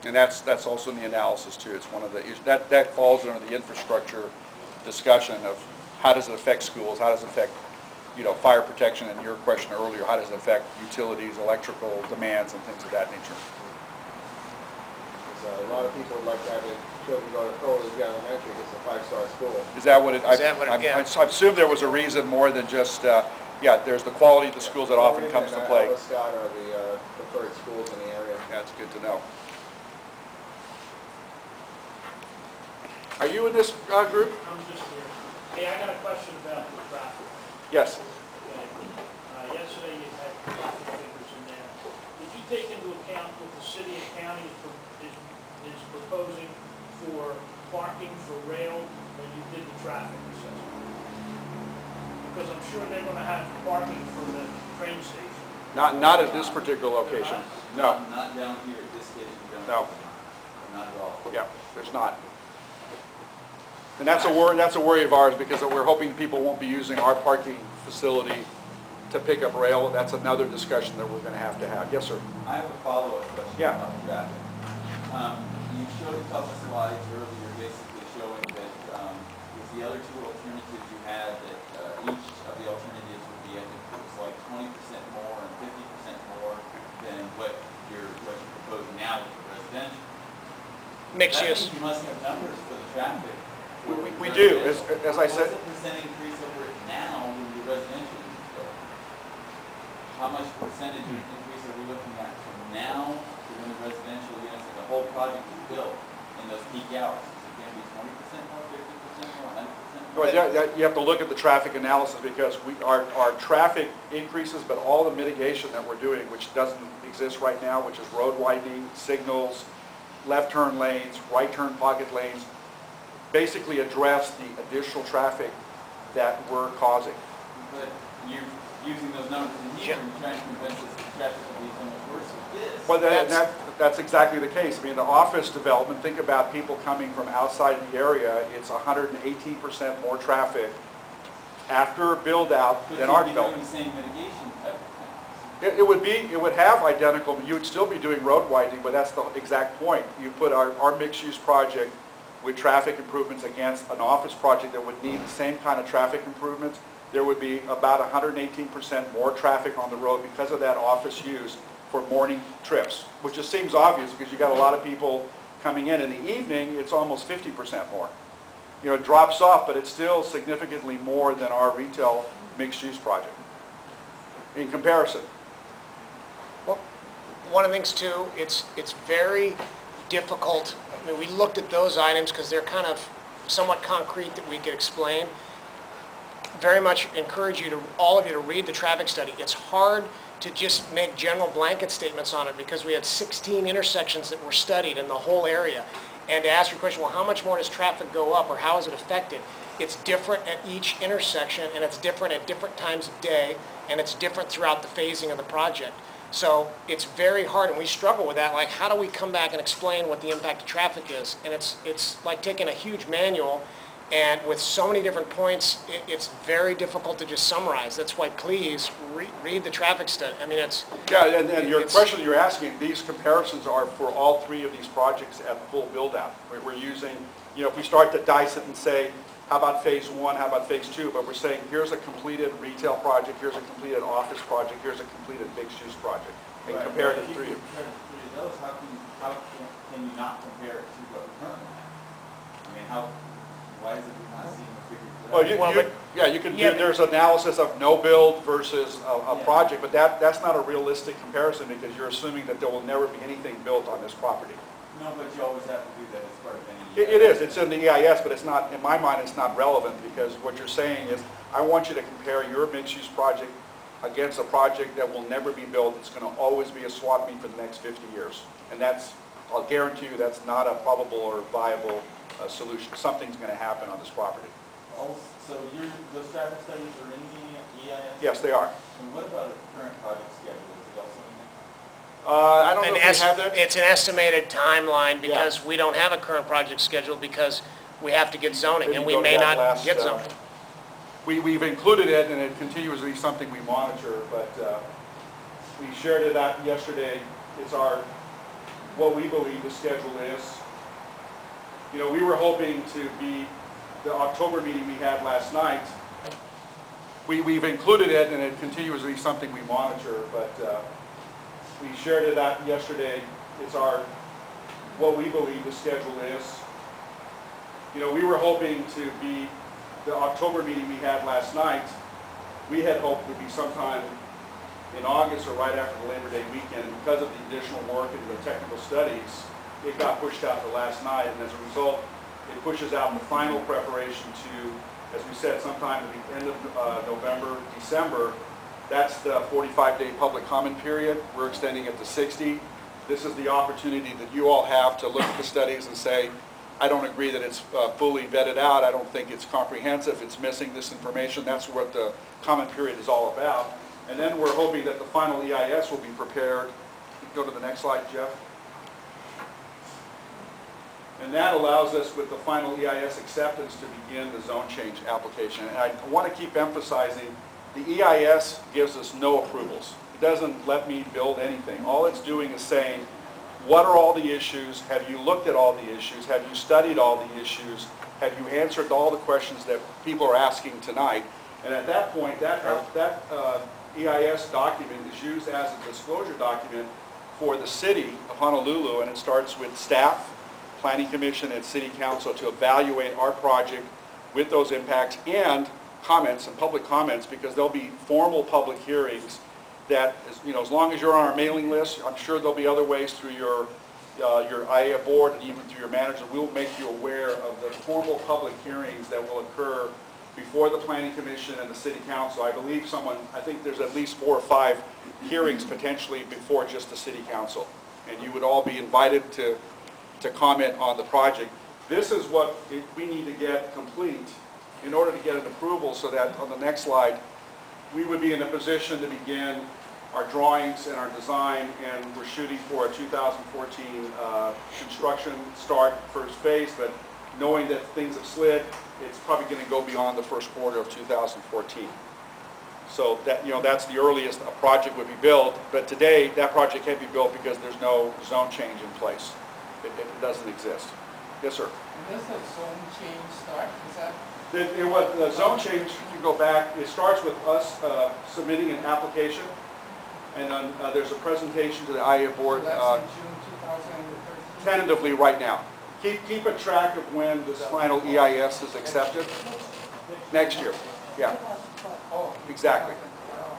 And that's also in the analysis too. It's one of the issues. That falls under the infrastructure discussion of how does it affect schools, how does it affect, fire protection, and your question earlier, how does it affect utilities, electrical demands, and things of that nature. So a lot of people would like to have their children go to Pearlridge Elementary, it's a 5-star school. Is that what it? Is that what it- yeah. I assume there was a reason more than just, there's the quality of the schools that often comes to play. Scott are the preferred schools in the area. That's good to know. Are you in this group? I'm just here. Hey, I got a question about the traffic. Yes. Okay. Yesterday you had traffic figures in there. Did you take into account what the city and county is proposing for parking for rail when you did the traffic assessment? Because I'm sure they're going to have parking for the train station. Not at this particular location. No. Not down here at this station. No. Not at all. Yeah, there's not. And that's a worry of ours, because we're hoping people won't be using our parking facility to pick up rail. That's another discussion that we're going to have. Yes, sir. I have a follow-up question Yeah. about traffic. You showed a couple slides earlier basically showing that with the other two alternatives you had, that each of the alternatives would be, I think it was like 20% more and 50% more than what you're proposing now with the residential. Mixed That use. means you must have numbers for the traffic. We do. As I said, What's the percent increase over it now when the residential is built? How much percentage increase are we looking at from now to when the residential units, like the whole project is built in those peak hours? Is it going to be 20% more, 50% more, 100% more? well, you have to look at the traffic analysis, because our traffic increases, but all the mitigation that we're doing, which doesn't exist right now, which is road widening, signals, left turn lanes, right turn pocket lanes, basically address the additional traffic that we're causing. But you're using those numbers in here and trying to convince us that traffic will be so much worse with this. Well, that's exactly the case. I mean, the office development, think about people coming from outside the area, it's 118% more traffic after build out than our But you'd be doing development. the same mitigation type of thing. It would have identical, you would still be doing road widening, but that's the exact point. You put our mixed-use project with traffic improvements against an office project that would need the same kind of traffic improvements, there would be about 118% more traffic on the road because of that office use for morning trips, which just seems obvious because you got a lot of people coming in. In the evening, it's almost 50% more. It drops off, but it's still significantly more than our retail mixed-use project in comparison. Well, one of the things too, it's very difficult. I mean, we looked at those items because they're kind of somewhat concrete that we could explain. Very much encourage all of you to read the traffic study. It's hard to just make general blanket statements on it because we had 16 intersections that were studied in the whole area. And to ask your question, well, how much more does traffic go up or how is it affected? It's different at each intersection, and it's different at different times of day, and it's different throughout the phasing of the project. So it's very hard, and we struggle with that, like, how do we come back and explain what the impact of traffic is? And it's like taking a huge manual, and with so many different points, it's very difficult to just summarize. That's why, please, read the traffic study. I mean, it's... Yeah, and your question you're asking, these comparisons are for all three of these projects at full build-out. We're using, you know, if we start to dice it and say, how about phase one, how about phase two, but we're saying, here's a completed retail project, here's a completed office project, here's a completed mixed-use project, and Right. compare the If you three. compare the three of those, how can you not compare it to what we currently have? I mean, why is it not seeing the figure? Well, you can do, there's analysis of no build versus a project, but that's not a realistic comparison because you're assuming that there will never be anything built on this property. No, but you always have to do that as part of any. It is, it's in the EIS, but it's not, in my mind, it's not relevant because what you're saying is, I want you to compare your mixed-use project against a project that will never be built. It's going to always be a swap meet for the next 50 years. And that's, I'll guarantee you, that's not a probable or viable solution. Something's going to happen on this property. So those traffic studies are in the EIS? Yes, they are. And what about the current project schedule? Is it also in there? I don't know if we have that. It's an estimated timeline because we don't have a current project schedule because we have to get zoning, and we may not get zoning. We've included it, and it continues to be something we monitor, but we shared it out yesterday. It's what we believe the schedule is. You know, we were hoping to be, the October meeting we had last night, we've included it, and it continues to be something we monitor, but we shared it out yesterday. It's what we believe the schedule is. You know, we were hoping to be, the October meeting we had last night, we had hoped would be sometime in August or right after the Labor Day weekend. Because of the additional work and the technical studies, it got pushed out to last night, and as a result, it pushes out the final preparation to, as we said, sometime at the end of November, December. That's the 45-day public comment period. We're extending it to 60. This is the opportunity that you all have to look at the studies and say, I don't agree that it's fully vetted out. I don't think it's comprehensive. It's missing this information. That's what the comment period is all about. And then we're hoping that the final EIS will be prepared. Go to the next slide, Jeff. And that allows us, with the final EIS acceptance, to begin the zone change application. And I want to keep emphasizing, the EIS gives us no approvals. It doesn't let me build anything. All it's doing is saying, what are all the issues? Have you looked at all the issues? Have you studied all the issues? Have you answered all the questions that people are asking tonight? And at that point, that EIS document is used as a disclosure document for the city of Honolulu, and it starts with staff, Planning Commission, and City Council to evaluate our project with those impacts and comments and public comments, because there'll be formal public hearings that, you know, as long as you're on our mailing list, I'm sure there'll be other ways through your IA board and even through your manager. We'll make you aware of the formal public hearings that will occur before the Planning Commission and the City Council. I think there's at least 4 or 5 hearings potentially before just the City Council. And you would all be invited to comment on the project. This is what we need to get complete in order to get an approval, so that on the next slide, we would be in a position to begin our drawings and our design, and we're shooting for a 2014 construction start first phase, but knowing that things have slid, it's probably going to go beyond the first quarter of 2014. So that, you know, that's the earliest a project would be built, but today that project can't be built because there's no zone change in place. It doesn't exist. Yes, sir. Does the zone change start? Is that? The zone change, if you go back, it starts with us submitting an application, and then there's a presentation to the IA board. That's in June 2013? Tentatively right now. Keep a track of when this final EIS is accepted. Next year. Yeah. Oh. Exactly.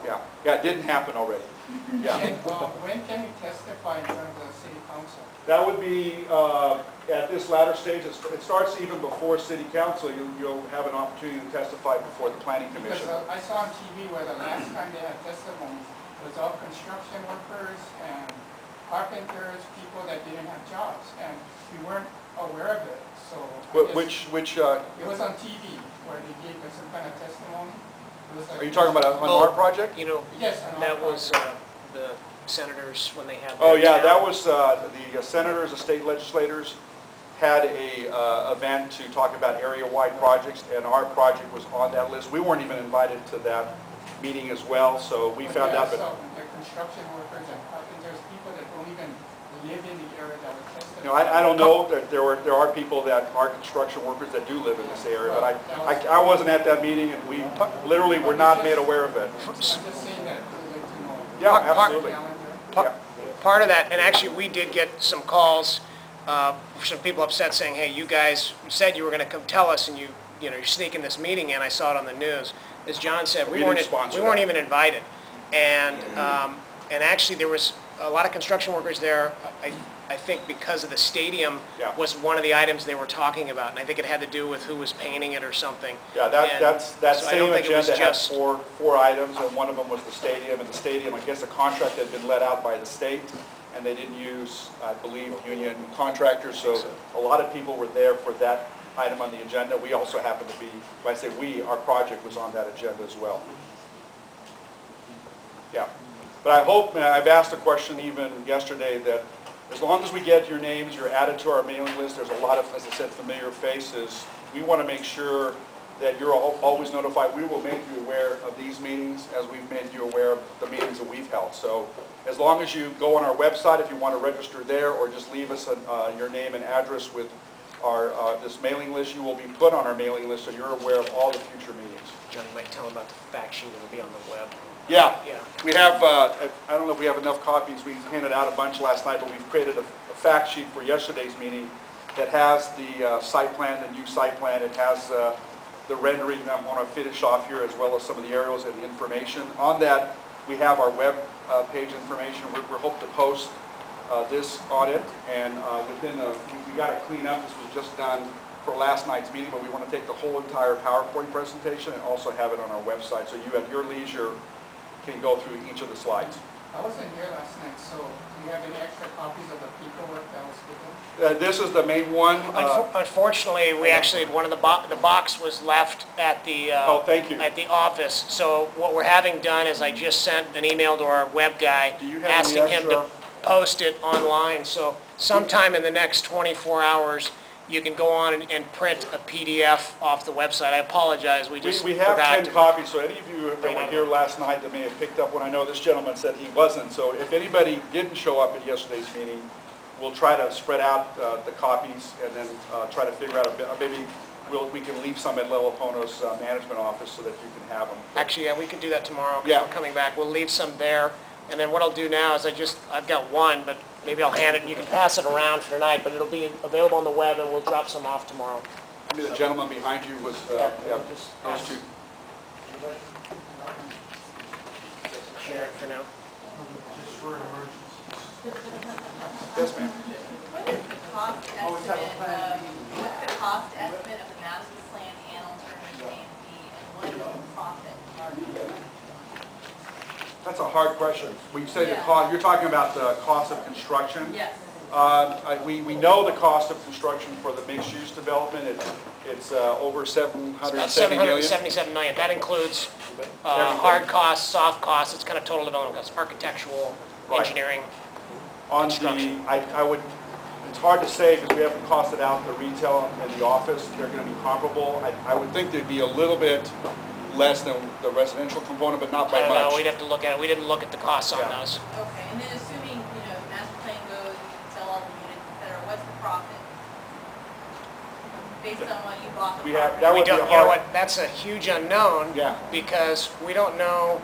Yeah. Yeah, it didn't happen already. Yeah. And when can you testify in front of the City Council? That would be at this latter stage. It starts even before City Council. You'll have an opportunity to testify before the Planning Commission. Because I saw on TV where the last time they had testimony was all construction workers and carpenters, people that didn't have jobs, and we weren't aware of it. So which it was on TV where they gave us some kind of testimony. It was like, are you talking about on our project? You know, yes, that was the senators when they had Oh, their yeah, town? that was, the senators, the state legislators had a event to talk about area-wide projects, and our project was on that list. We weren't even invited to that meeting as well, so we found out. So the construction workers and carpenters, people that don't even live in the area that were tested. You know, I don't know, that there are people that are construction workers that do live in this area, but I wasn't at that meeting, and we literally were not made aware of it. I'm just saying that, we'd like to know. Yeah, absolutely. Calendar. Part of that, and actually we did get some calls, some people upset saying, hey, you guys said you were going to come tell us, and you're sneaking this meeting in. I saw it on the news. As John said, we weren't even invited, and actually there was a lot of construction workers there. I think because of the stadium was one of the items they were talking about, and I think it had to do with who was painting it or something. Yeah, that so same agenda had four items, and one of them was the stadium. And the stadium, I guess the contract had been let out by the state, and they didn't use, I believe, union contractors. So a lot of people were there for that item on the agenda. We also happened to be, when I say we, our project was on that agenda as well. Yeah. But I hope, and I've asked a question even yesterday, that as long as we get your names, you're added to our mailing list, there's a lot of, as I said, familiar faces. We want to make sure that you're always notified. We will make you aware of these meetings as we've made you aware of the meetings that we've held. So as long as you go on our website, if you want to register there, or just leave us your name and address with our this mailing list, you will be put on our mailing list so you're aware of all the future meetings. John, you might tell them about the fact sheet that will be on the web. Yeah, we have, I don't know if we have enough copies. We handed out a bunch last night, but we've created a fact sheet for yesterday's meeting that has the site plan, the new site plan. It has the rendering that I want to finish off here, as well as some of the aerials and the information. On that, we have our web page information. We hope to post this on it, and we got to clean up. This was just done for last night's meeting, but we want to take the whole entire PowerPoint presentation and also have it on our website, so you at your leisure can go through each of the slides. I wasn't here last night, so do you have any extra copies of the paperwork that was given? This is the main one. Unfortunately, we actually, one of the box was left at the oh, thank you. at the office. So what we're having done is I just sent an email to our web guy asking him to post it online. So sometime in the next 24 hours, you can go on and print a PDF off the website. I apologize, we have 10 copies, so any of you that were here last night that may have picked up when I know this gentleman said he wasn't. So if anybody didn't show up at yesterday's meeting, we'll try to spread out the copies and then try to figure out a bit. Maybe we can leave some at Lele Pono's management office so that you can have them. Actually, yeah, we can do that tomorrow because we're coming back. We'll leave some there. And then what I'll do now is I've got one, but maybe I'll hand it, and you can pass it around for tonight, but it'll be available on the web, and we'll drop some off tomorrow. Maybe the gentleman behind you was, just those two. Share it for now. Just for an emergency. Yes, ma'am. What is the cost estimate of the master plan and alternative A and B, and what is the profit margin? That's a hard question. We say the cost, you're talking about the cost of construction? Yes. We know the cost of construction for the mixed-use development. It's over $770 million. $777 million. That includes hard costs, soft costs. It's kind of total development costs, architectural, engineering, construction. It's hard to say because we haven't costed out the retail and the office. They're going to be comparable. I would think they'd be a little bit less than the residential component, but not by much. I don't know. We'd have to look at it. We didn't look at the costs on those. Okay, and then assuming, master plan goes, you sell all the units, et cetera, what's the profit? Based on what you bought the property? You know what, that's a huge unknown because we don't know.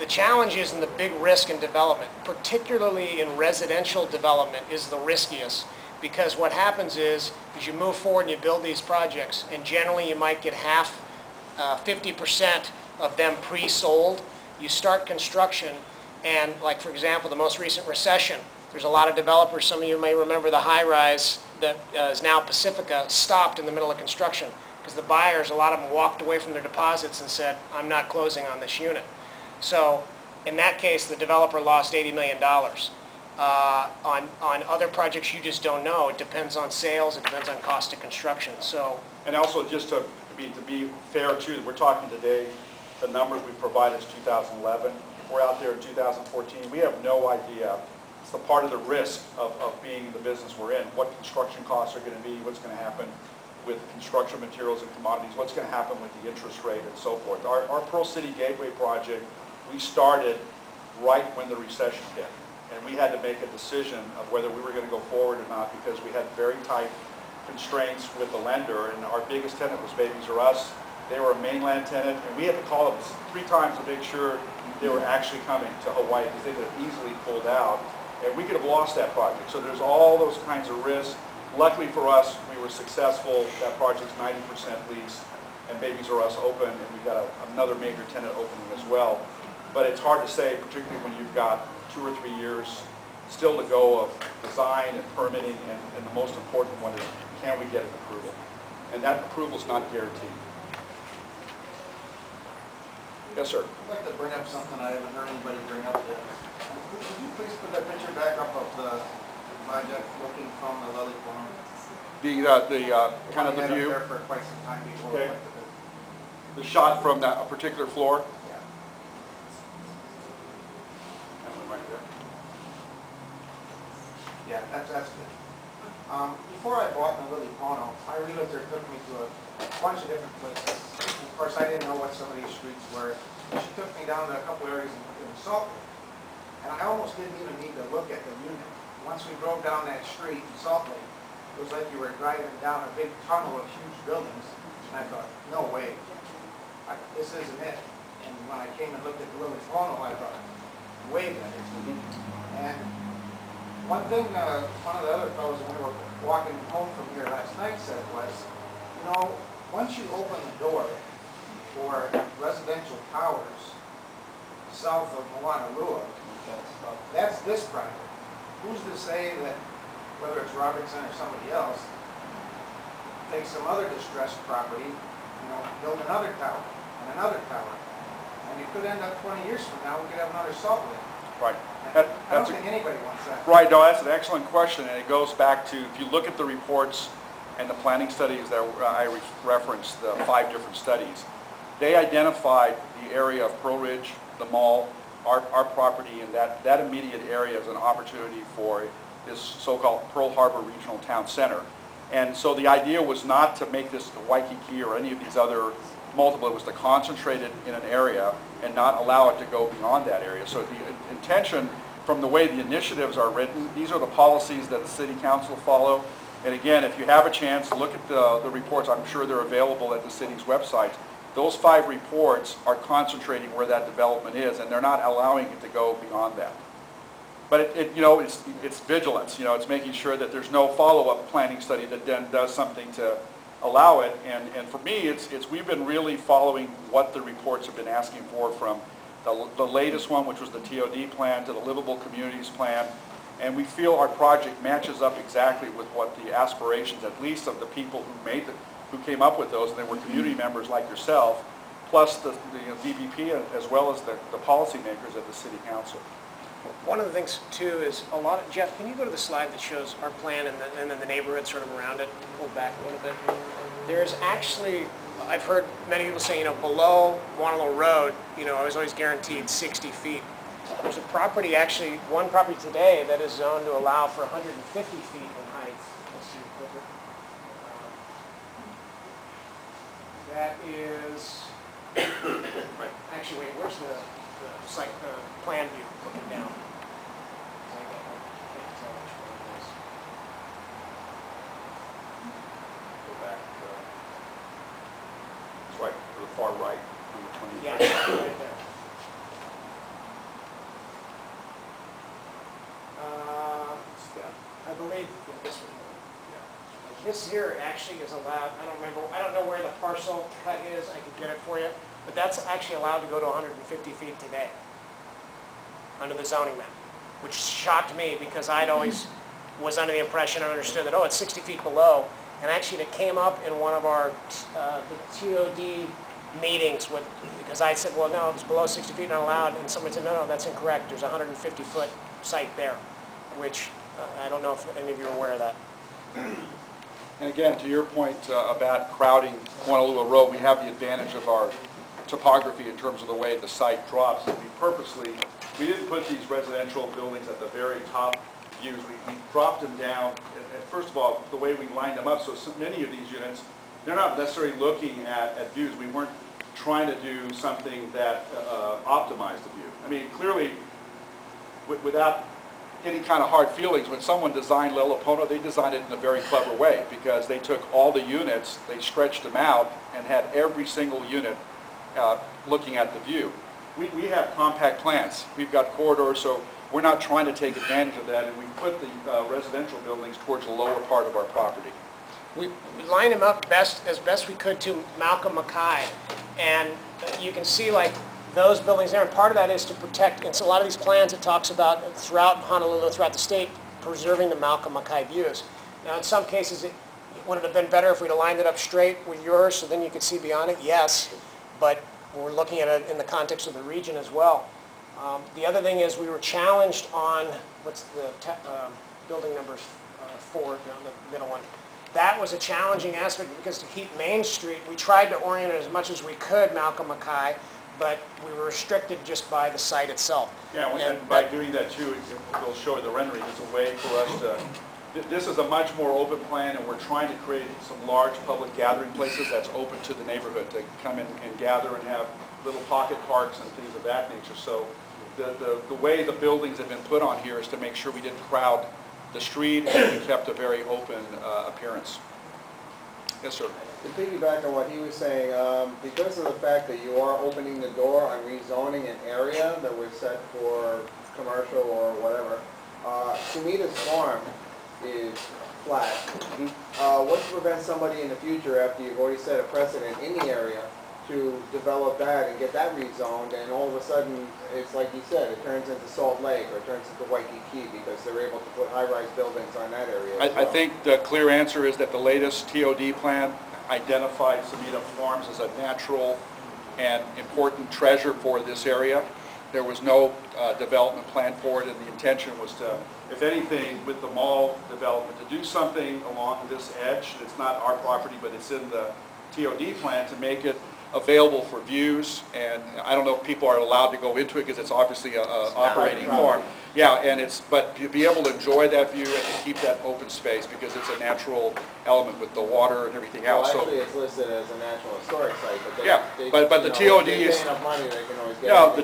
The challenge is in the big risk in development, particularly in residential development, is the riskiest. Because what happens is, as you move forward and you build these projects, and generally you might get 50% of them pre-sold, you start construction, and like for example, the most recent recession, there's a lot of developers, some of you may remember the high-rise that is now Pacifica, stopped in the middle of construction because the buyers, a lot of them walked away from their deposits and said, I'm not closing on this unit. So in that case, the developer lost $80 million. On other projects, you just don't know. It depends on sales, it depends on cost of construction. So, and also just to be fair too, we're talking today, the numbers we provided is 2011. were out there in 2014, we have no idea. It's the part of the risk of being in the business we're in, what construction costs are going to be, what's going to happen with construction materials and commodities, what's going to happen with the interest rate and so forth. Our Pearl City Gateway project, we started right when the recession hit. And we had to make a decision of whether we were going to go forward or not because we had very tight constraints with the lender, and our biggest tenant was Babies R Us. They were a mainland tenant, and we had to call them 3 times to make sure they were actually coming to Hawaii because they could have easily pulled out, and we could have lost that project. So there's all those kinds of risks. Luckily for us, we were successful. That project's 90% leased, and Babies R Us open, and we've got another major tenant opening as well. But it's hard to say, particularly when you've got 2 or 3 years still to go of design and permitting, and the most important one is, can we get an approval? And that approval is not guaranteed. Yes, sir. I'd like to bring up something I haven't heard anybody bring up yet. Could you please put that picture back up of the project looking from the Lele Pono? The kind of the We had it view, there for quite some time before. Okay. The shot from that particular floor. Yeah. That one right there. Yeah, that's good. Before I bought the Lele Pono, my realtor took me to a bunch of different places. Of course, I didn't know what some of these streets were. She took me down to a couple areas in Salt Lake, and I almost didn't even need to look at the unit. Once we drove down that street in Salt Lake, it was like you were driving down a big tunnel of huge buildings, and I thought, no way, this isn't it. And when I came and looked at the Lele Pono, I thought, way better. And one thing one of the other fellows when we were walking home from here last night said was, you know, once you open the door for residential towers south of Waianae, that's this project. Who's to say that, whether it's Robertson or somebody else, take some other distressed property, you know, build another tower and another tower, and you could end up 20 years from now, we could have another Salt Lake. Right. I don't think anybody wants that. Right, no, that's an excellent question, and it goes back to, if you look at the reports and the planning studies that I referenced, the 5 different studies, they identified the area of Pearlridge, the mall, our property, and that immediate area as an opportunity for this so-called Pearl Harbor Regional Town Center. And so the idea was not to make this the Waikiki or any of these other multiple, it was to concentrate it in an area and not allow it to go beyond that area. So the intention, from the way the initiatives are written, these are the policies that the City Council follow. And again, if you have a chance, look at the reports. I'm sure they're available at the city's website. Those 5 reports are concentrating where that development is, and they're not allowing it to go beyond that. But it's vigilance. You know, it's making sure that there's no follow-up planning study that then does something to allow it. And for me, we've been really following what the reports have been asking for, from the latest one, which was the TOD plan, to the Livable Communities plan. And we feel our project matches up exactly with what the aspirations, at least of the people who came up with those, and they were community members like yourself, plus the DBP, as well as the policymakers at the City Council. One of the things too is Jeff, can you go to the slide that shows our plan and then the neighborhood sort of around it, pull back a little bit? There's actually, I've heard many people say, below Waianae Road, I was always guaranteed 60 feet. There's a property, actually, one property today that is zoned to allow for 150 feet in height. Let's see, that is, actually, wait, where's the site plan view looking down? I can't tell which one it is. Go back. It's right to the far right. Yeah, right there. I believe this one. Yeah. This here actually is allowed. I don't know where the parcel cut is. I could get it for you. But that's actually allowed to go to 150 feet today under the zoning map, which shocked me because I'd always was under the impression and understood that, it's 60 feet below. And actually it came up in one of our the TOD meetings because I said, well, no, it was below 60 feet not allowed. And someone said, no, that's incorrect. There's a 150-foot site there, which I don't know if any of you are aware of that. And again, to your point about crowding Honolulu Road, we have the advantage of our topography in terms of the way the site drops. And we didn't put these residential buildings at the very top views. We dropped them down, and first of all, the way we lined them up, so many of these units, they're not necessarily looking at views. We weren't trying to do something that optimized the view. I mean, clearly, without any kind of hard feelings, when someone designed Lele Pono, they designed it in a very clever way, because they took all the units, they stretched them out, and had every single unit looking at the view. We have compact plants. We've got corridors, so we're not trying to take advantage of that, and we put the residential buildings towards the lower part of our property. We lined them up as best we could to Malcolm Mackay, and you can see like those buildings there, and part of that is to protect, and so a lot of these plans it talks about throughout Honolulu, throughout the state, preserving the Malcolm Mackay views. Now in some cases would it have been better if we'd aligned it up straight with yours so then you could see beyond it? Yes, but we're looking at it in the context of the region as well. The other thing is we were challenged on, what's the building number 4, down the middle one. That was a challenging aspect because to keep Main Street, we tried to orient it as much as we could, Malcolm Mackay, but we were restricted just by the site itself. Yeah, and by doing that too, we'll show the rendering as a way for us to, this is a much more open plan, and we're trying to create some large public gathering places that's open to the neighborhood to come in and gather and have little pocket parks and things of that nature. So the way the buildings have been put on here is to make sure we didn't crowd the street and we kept a very open appearance. Yes, sir. To piggyback on what he was saying, because of the fact that you are opening the door on rezoning an area that was set for commercial or whatever, Sumita's farm is flat. What's to prevent somebody in the future, after you've already set a precedent in the area, to develop that and get that rezoned, and all of a sudden, it's like you said, it turns into Salt Lake or it turns into Waikiki because they're able to put high-rise buildings on that area as well. I think the clear answer is that the latest TOD plan identified Sumita Farms as a natural and important treasure for this area. There was no development plan for it, and the intention was to, if anything, with the mall development, to do something along this edge. It's not our property, but it's in the TOD plan to make it available for views, and I don't know if people are allowed to go into it because it's obviously a operating farm. Yeah, and but to be able to enjoy that view and to keep that open space because it's a natural element with the water and everything else. Well, actually, it's listed as a National Historic Site, but but the TOD if they is. pay enough money, they can always get Yeah, it.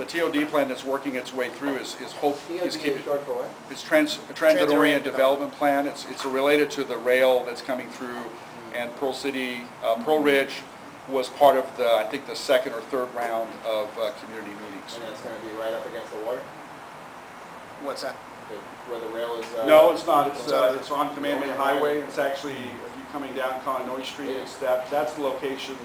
the TOD plan that's working its way through is keeping. Is short for what? It's transit-oriented development plan. It's related to the rail that's coming through, and Pearlridge was part of the, I think, the second or third round of community meetings. And that's going to be right up against the water? What's that? Where the rail is? No, it's not. It's on Kamehameha Highway. It's actually, if you're coming down Kahanoi Street, that's the location,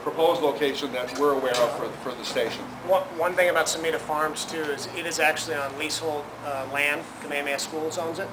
proposed location that we're aware of for the station. One thing about Sumita Farms too is it is actually on leasehold land. Kamehameha Schools owns it.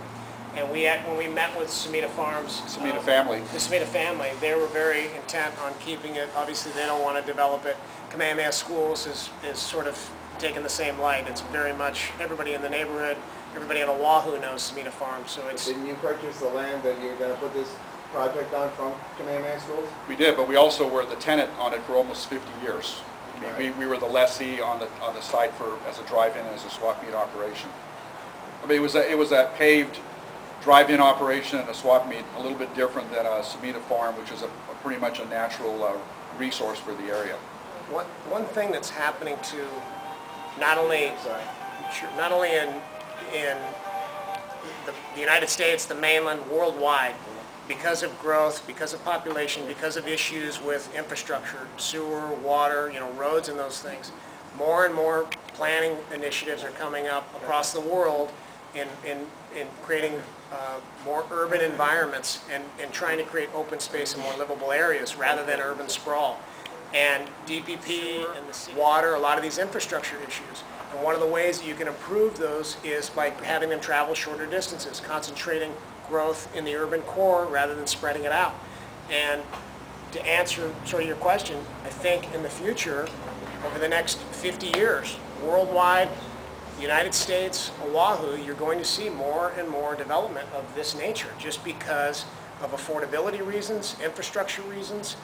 And when we met with Sumita Farms, Sumita family. The Sumita family, they were very intent on keeping it. Obviously, they don't want to develop it. Kamehameha Schools is sort of taking the same light. It's very much everybody in the neighborhood, everybody on Oahu knows Sumita Farms. So it's. Didn't you purchase the land that you're going to put this project on from Kamehameha Schools? We did, but we also were the tenant on it for almost 50 years. I mean, we were the lessee on the site as a drive-in and as a swap meet operation. I mean, it was a paved drive-in operation and a swap meet, a little bit different than a Sumita Farm, which is pretty much a natural resource for the area. One thing that's happening to not only in the United States, the mainland, worldwide, because of growth, because of population, because of issues with infrastructure, sewer, water, roads and those things, more and more planning initiatives are coming up across the world in creating more urban environments and trying to create open space and more livable areas rather than urban sprawl. And DPP and the water, a lot of these infrastructure issues. And one of the ways that you can improve those is by having them travel shorter distances, concentrating growth in the urban core rather than spreading it out. And to answer sort of your question, I think in the future, over the next 50 years, worldwide, United States, Oahu, you're going to see more and more development of this nature just because of affordability reasons, infrastructure reasons,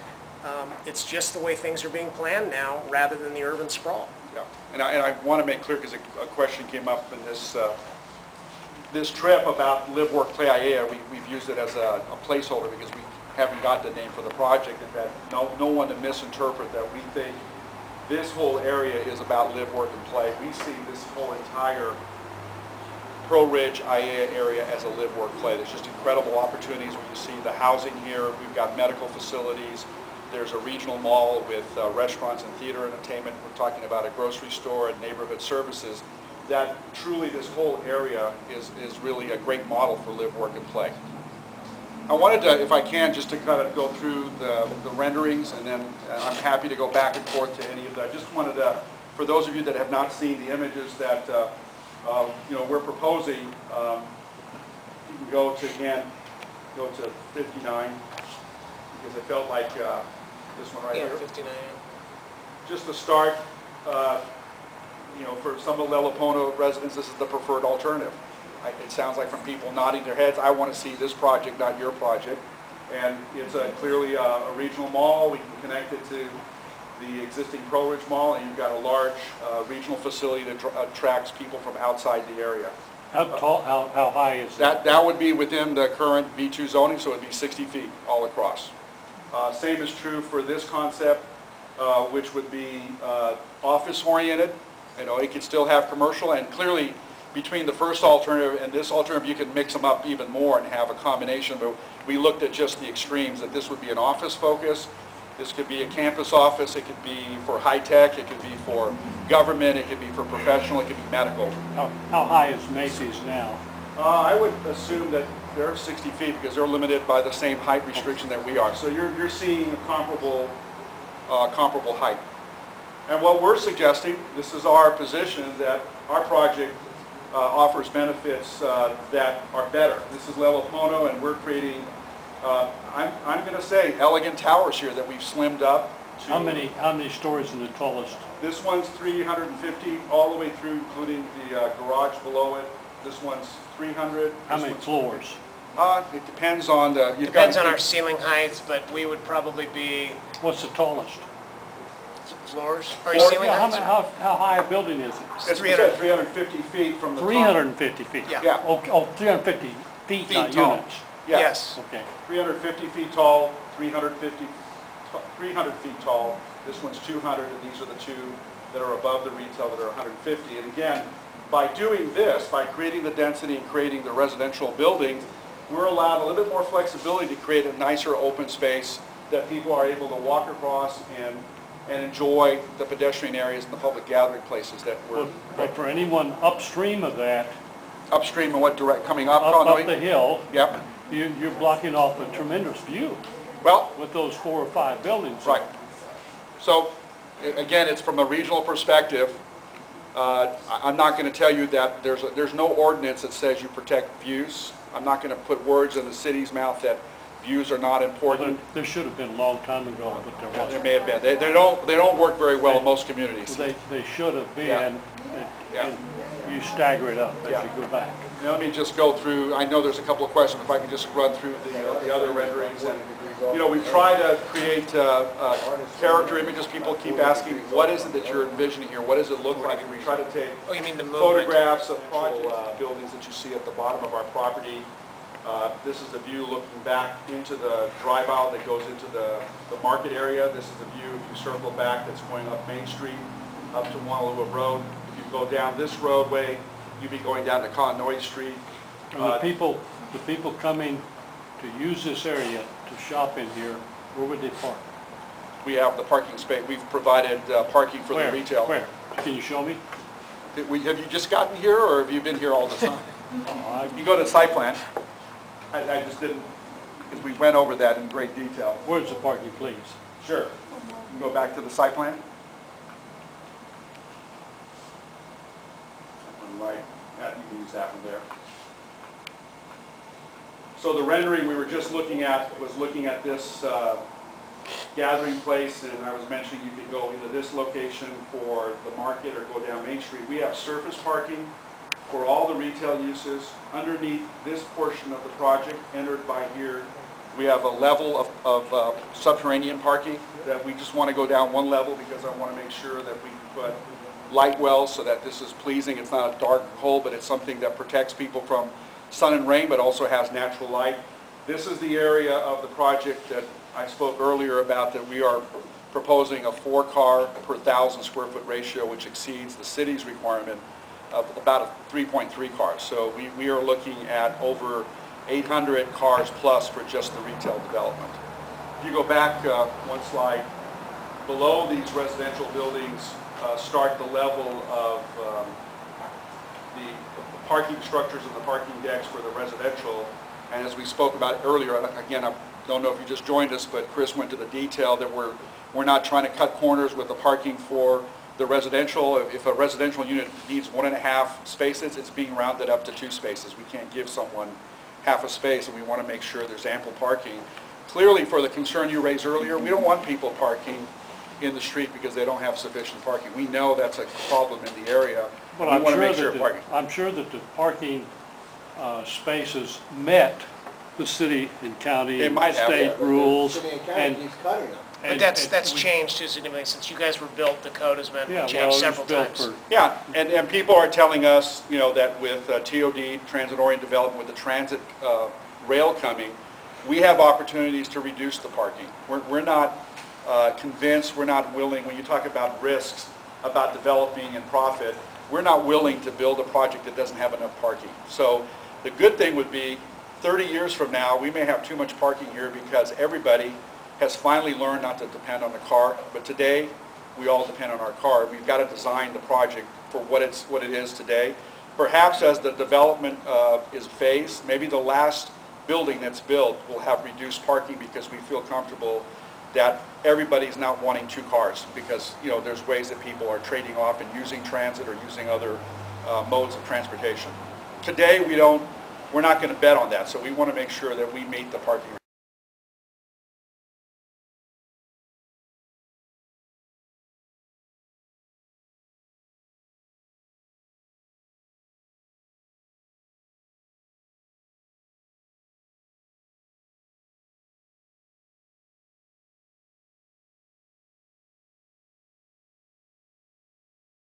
It's just the way things are being planned now, rather than the urban sprawl. Yeah, and I want to make clear, because a question came up in this this trip about live, work, play Aiea. We've used it as a placeholder because we haven't got the name for the project, and that no one to misinterpret that we think this whole area is about live, work, and play. We see this whole entire Pearlridge, Aiea area as a live, work, play. There's just incredible opportunities when you see the housing here. We've got medical facilities. There's a regional mall with restaurants and theater entertainment. We're talking about a grocery store and neighborhood services. That truly, this whole area is really a great model for live, work, and play. I wanted to, if I can, just to kind of go through the renderings, and then I'm happy to go back and forth to any of that. I just wanted to, for those of you that have not seen the images that we're proposing, you can go to, again, go to 59, because I felt like this one right here. 59. Just to start, for some of Lele Pono residents, this is the preferred alternative. It sounds like from people nodding their heads, I want to see this project, not your project. And it's clearly a regional mall. We can connect it to the existing Pearlridge Mall, and you've got a large regional facility that attracts people from outside the area. How tall, how high is it? That would be within the current B2 zoning, so it would be 60 feet all across. Same is true for this concept, which would be office-oriented. It could still have commercial, and clearly between the first alternative and this alternative, you can mix them up even more and have a combination. But we looked at just the extremes, that this would be an office focus. This could be a campus office. It could be for high-tech. It could be for government. It could be for professional. It could be medical. How high is Macy's now? I would assume that they're 60 feet because they're limited by the same height restriction that we are. So you're seeing a comparable height. And what we're suggesting, this is our position, that our project offers benefits that are better. This is Lele Pono, and we're creating, I'm going to say, elegant towers here that we've slimmed up to. How many stories is the tallest? This one's 350 all the way through, including the garage below it. This one's 300. How many floors? It depends on the... Depends on our ceiling heights, but we would probably be... What's the tallest? Floors? Or ceiling heights? How high a building is it? It's 350 feet from the top. 350 feet? Yeah. Oh, 350 feet, not tall. units. Yes. Okay. 350 feet tall, 300 feet tall. This one's 200, and these are the two that are above the retail that are 150. And again, by doing this, by creating the density and creating the residential buildings, we're allowed a little bit more flexibility to create a nicer open space that people are able to walk across and enjoy the pedestrian areas and the public gathering places that we're... But for anyone upstream of that... Upstream and what direct? Coming up? Up the hill. Yep. You're blocking off a tremendous view. Well... With those 4 or 5 buildings. Right. So, again, it's from a regional perspective. I'm not going to tell you that there's no ordinance that says you protect views. I'm not going to put words in the city's mouth that views are not important. There should have been a long time ago, but there wasn't. There may have been. They don't work very well in most communities. They should have been, Yeah. and you stagger it up as you go back. Now, let me just go through, I know there's a couple of questions, if I can just run through the other renderings. And, we try to create character images. People keep asking, what is it that you're envisioning here? What does it look like? And we try to take Oh, you mean the movement? photographs of buildings that you see at the bottom of our property. This is a view looking back into the drive aisle that goes into the market area. This is a view, if you circle back, that's going up Main Street, up to Waianae Road. If you go down this roadway, you'd be going down to Conoy Street. And the people coming to use this area to shop in here, where would they park? We have the parking space. We've provided parking for the retail. Where? Can you show me? Have you just gotten here, or have you been here all the time? Oh, You go to the site plan. I just didn't, because we went over that in great detail. Where's the parking, please? Sure. You go back to the site plan. Right. Yeah, you can use that one there. So the rendering we were just looking at was looking at this gathering place, and I was mentioning you could go into this location for the market or go down Main Street. We have surface parking for all the retail uses underneath this portion of the project, entered by here We have a level of subterranean parking that we just want to go down one level because I want to make sure that we put light wells so that this is pleasing. It's not a dark hole, but it's something that protects people from sun and rain, but also has natural light. This is the area of the project that I spoke earlier about, that we are proposing a 4-car per 1,000 square foot ratio, which exceeds the city's requirement of about 3.3 cars. So we are looking at over 800 cars plus for just the retail development. If you go back one slide, below these residential buildings start the level of the parking structures and the parking decks for the residential. And as we spoke about earlier, again, I don't know if you just joined us, but Chris went to the detail that we're not trying to cut corners with the parking for the residential. If a residential unit needs 1.5 spaces, it's being rounded up to 2 spaces. We can't give someone half a space, and we want to make sure there's ample parking. Clearly, for the concern you raised earlier, we don't want people parking in the street because they don't have sufficient parking. We know that's a problem in the area. But we want to make sure parking. I'm sure that the parking spaces met the city and county and state rules. The city and county keeps cutting them. But that's changed too significantly since you guys were built. The code has been changed several times. Yeah, and people are telling us, you know, that with TOD, transit-oriented development, with the transit rail coming, we have opportunities to reduce the parking. We're not convinced, we're not willing, when you talk about risks, about developing and profit, we're not willing to build a project that doesn't have enough parking. So the good thing would be 30 years from now, we may have too much parking here because everybody has finally learned not to depend on the car, but today we all depend on our car. We've got to design the project for what it is today. Perhaps as the development is phased, maybe the last building that's built will have reduced parking because we feel comfortable that everybody's not wanting 2 cars because, you know, there's ways that people are trading off and using transit or using other modes of transportation. Today we're not going to bet on that, so we want to make sure that we meet the parking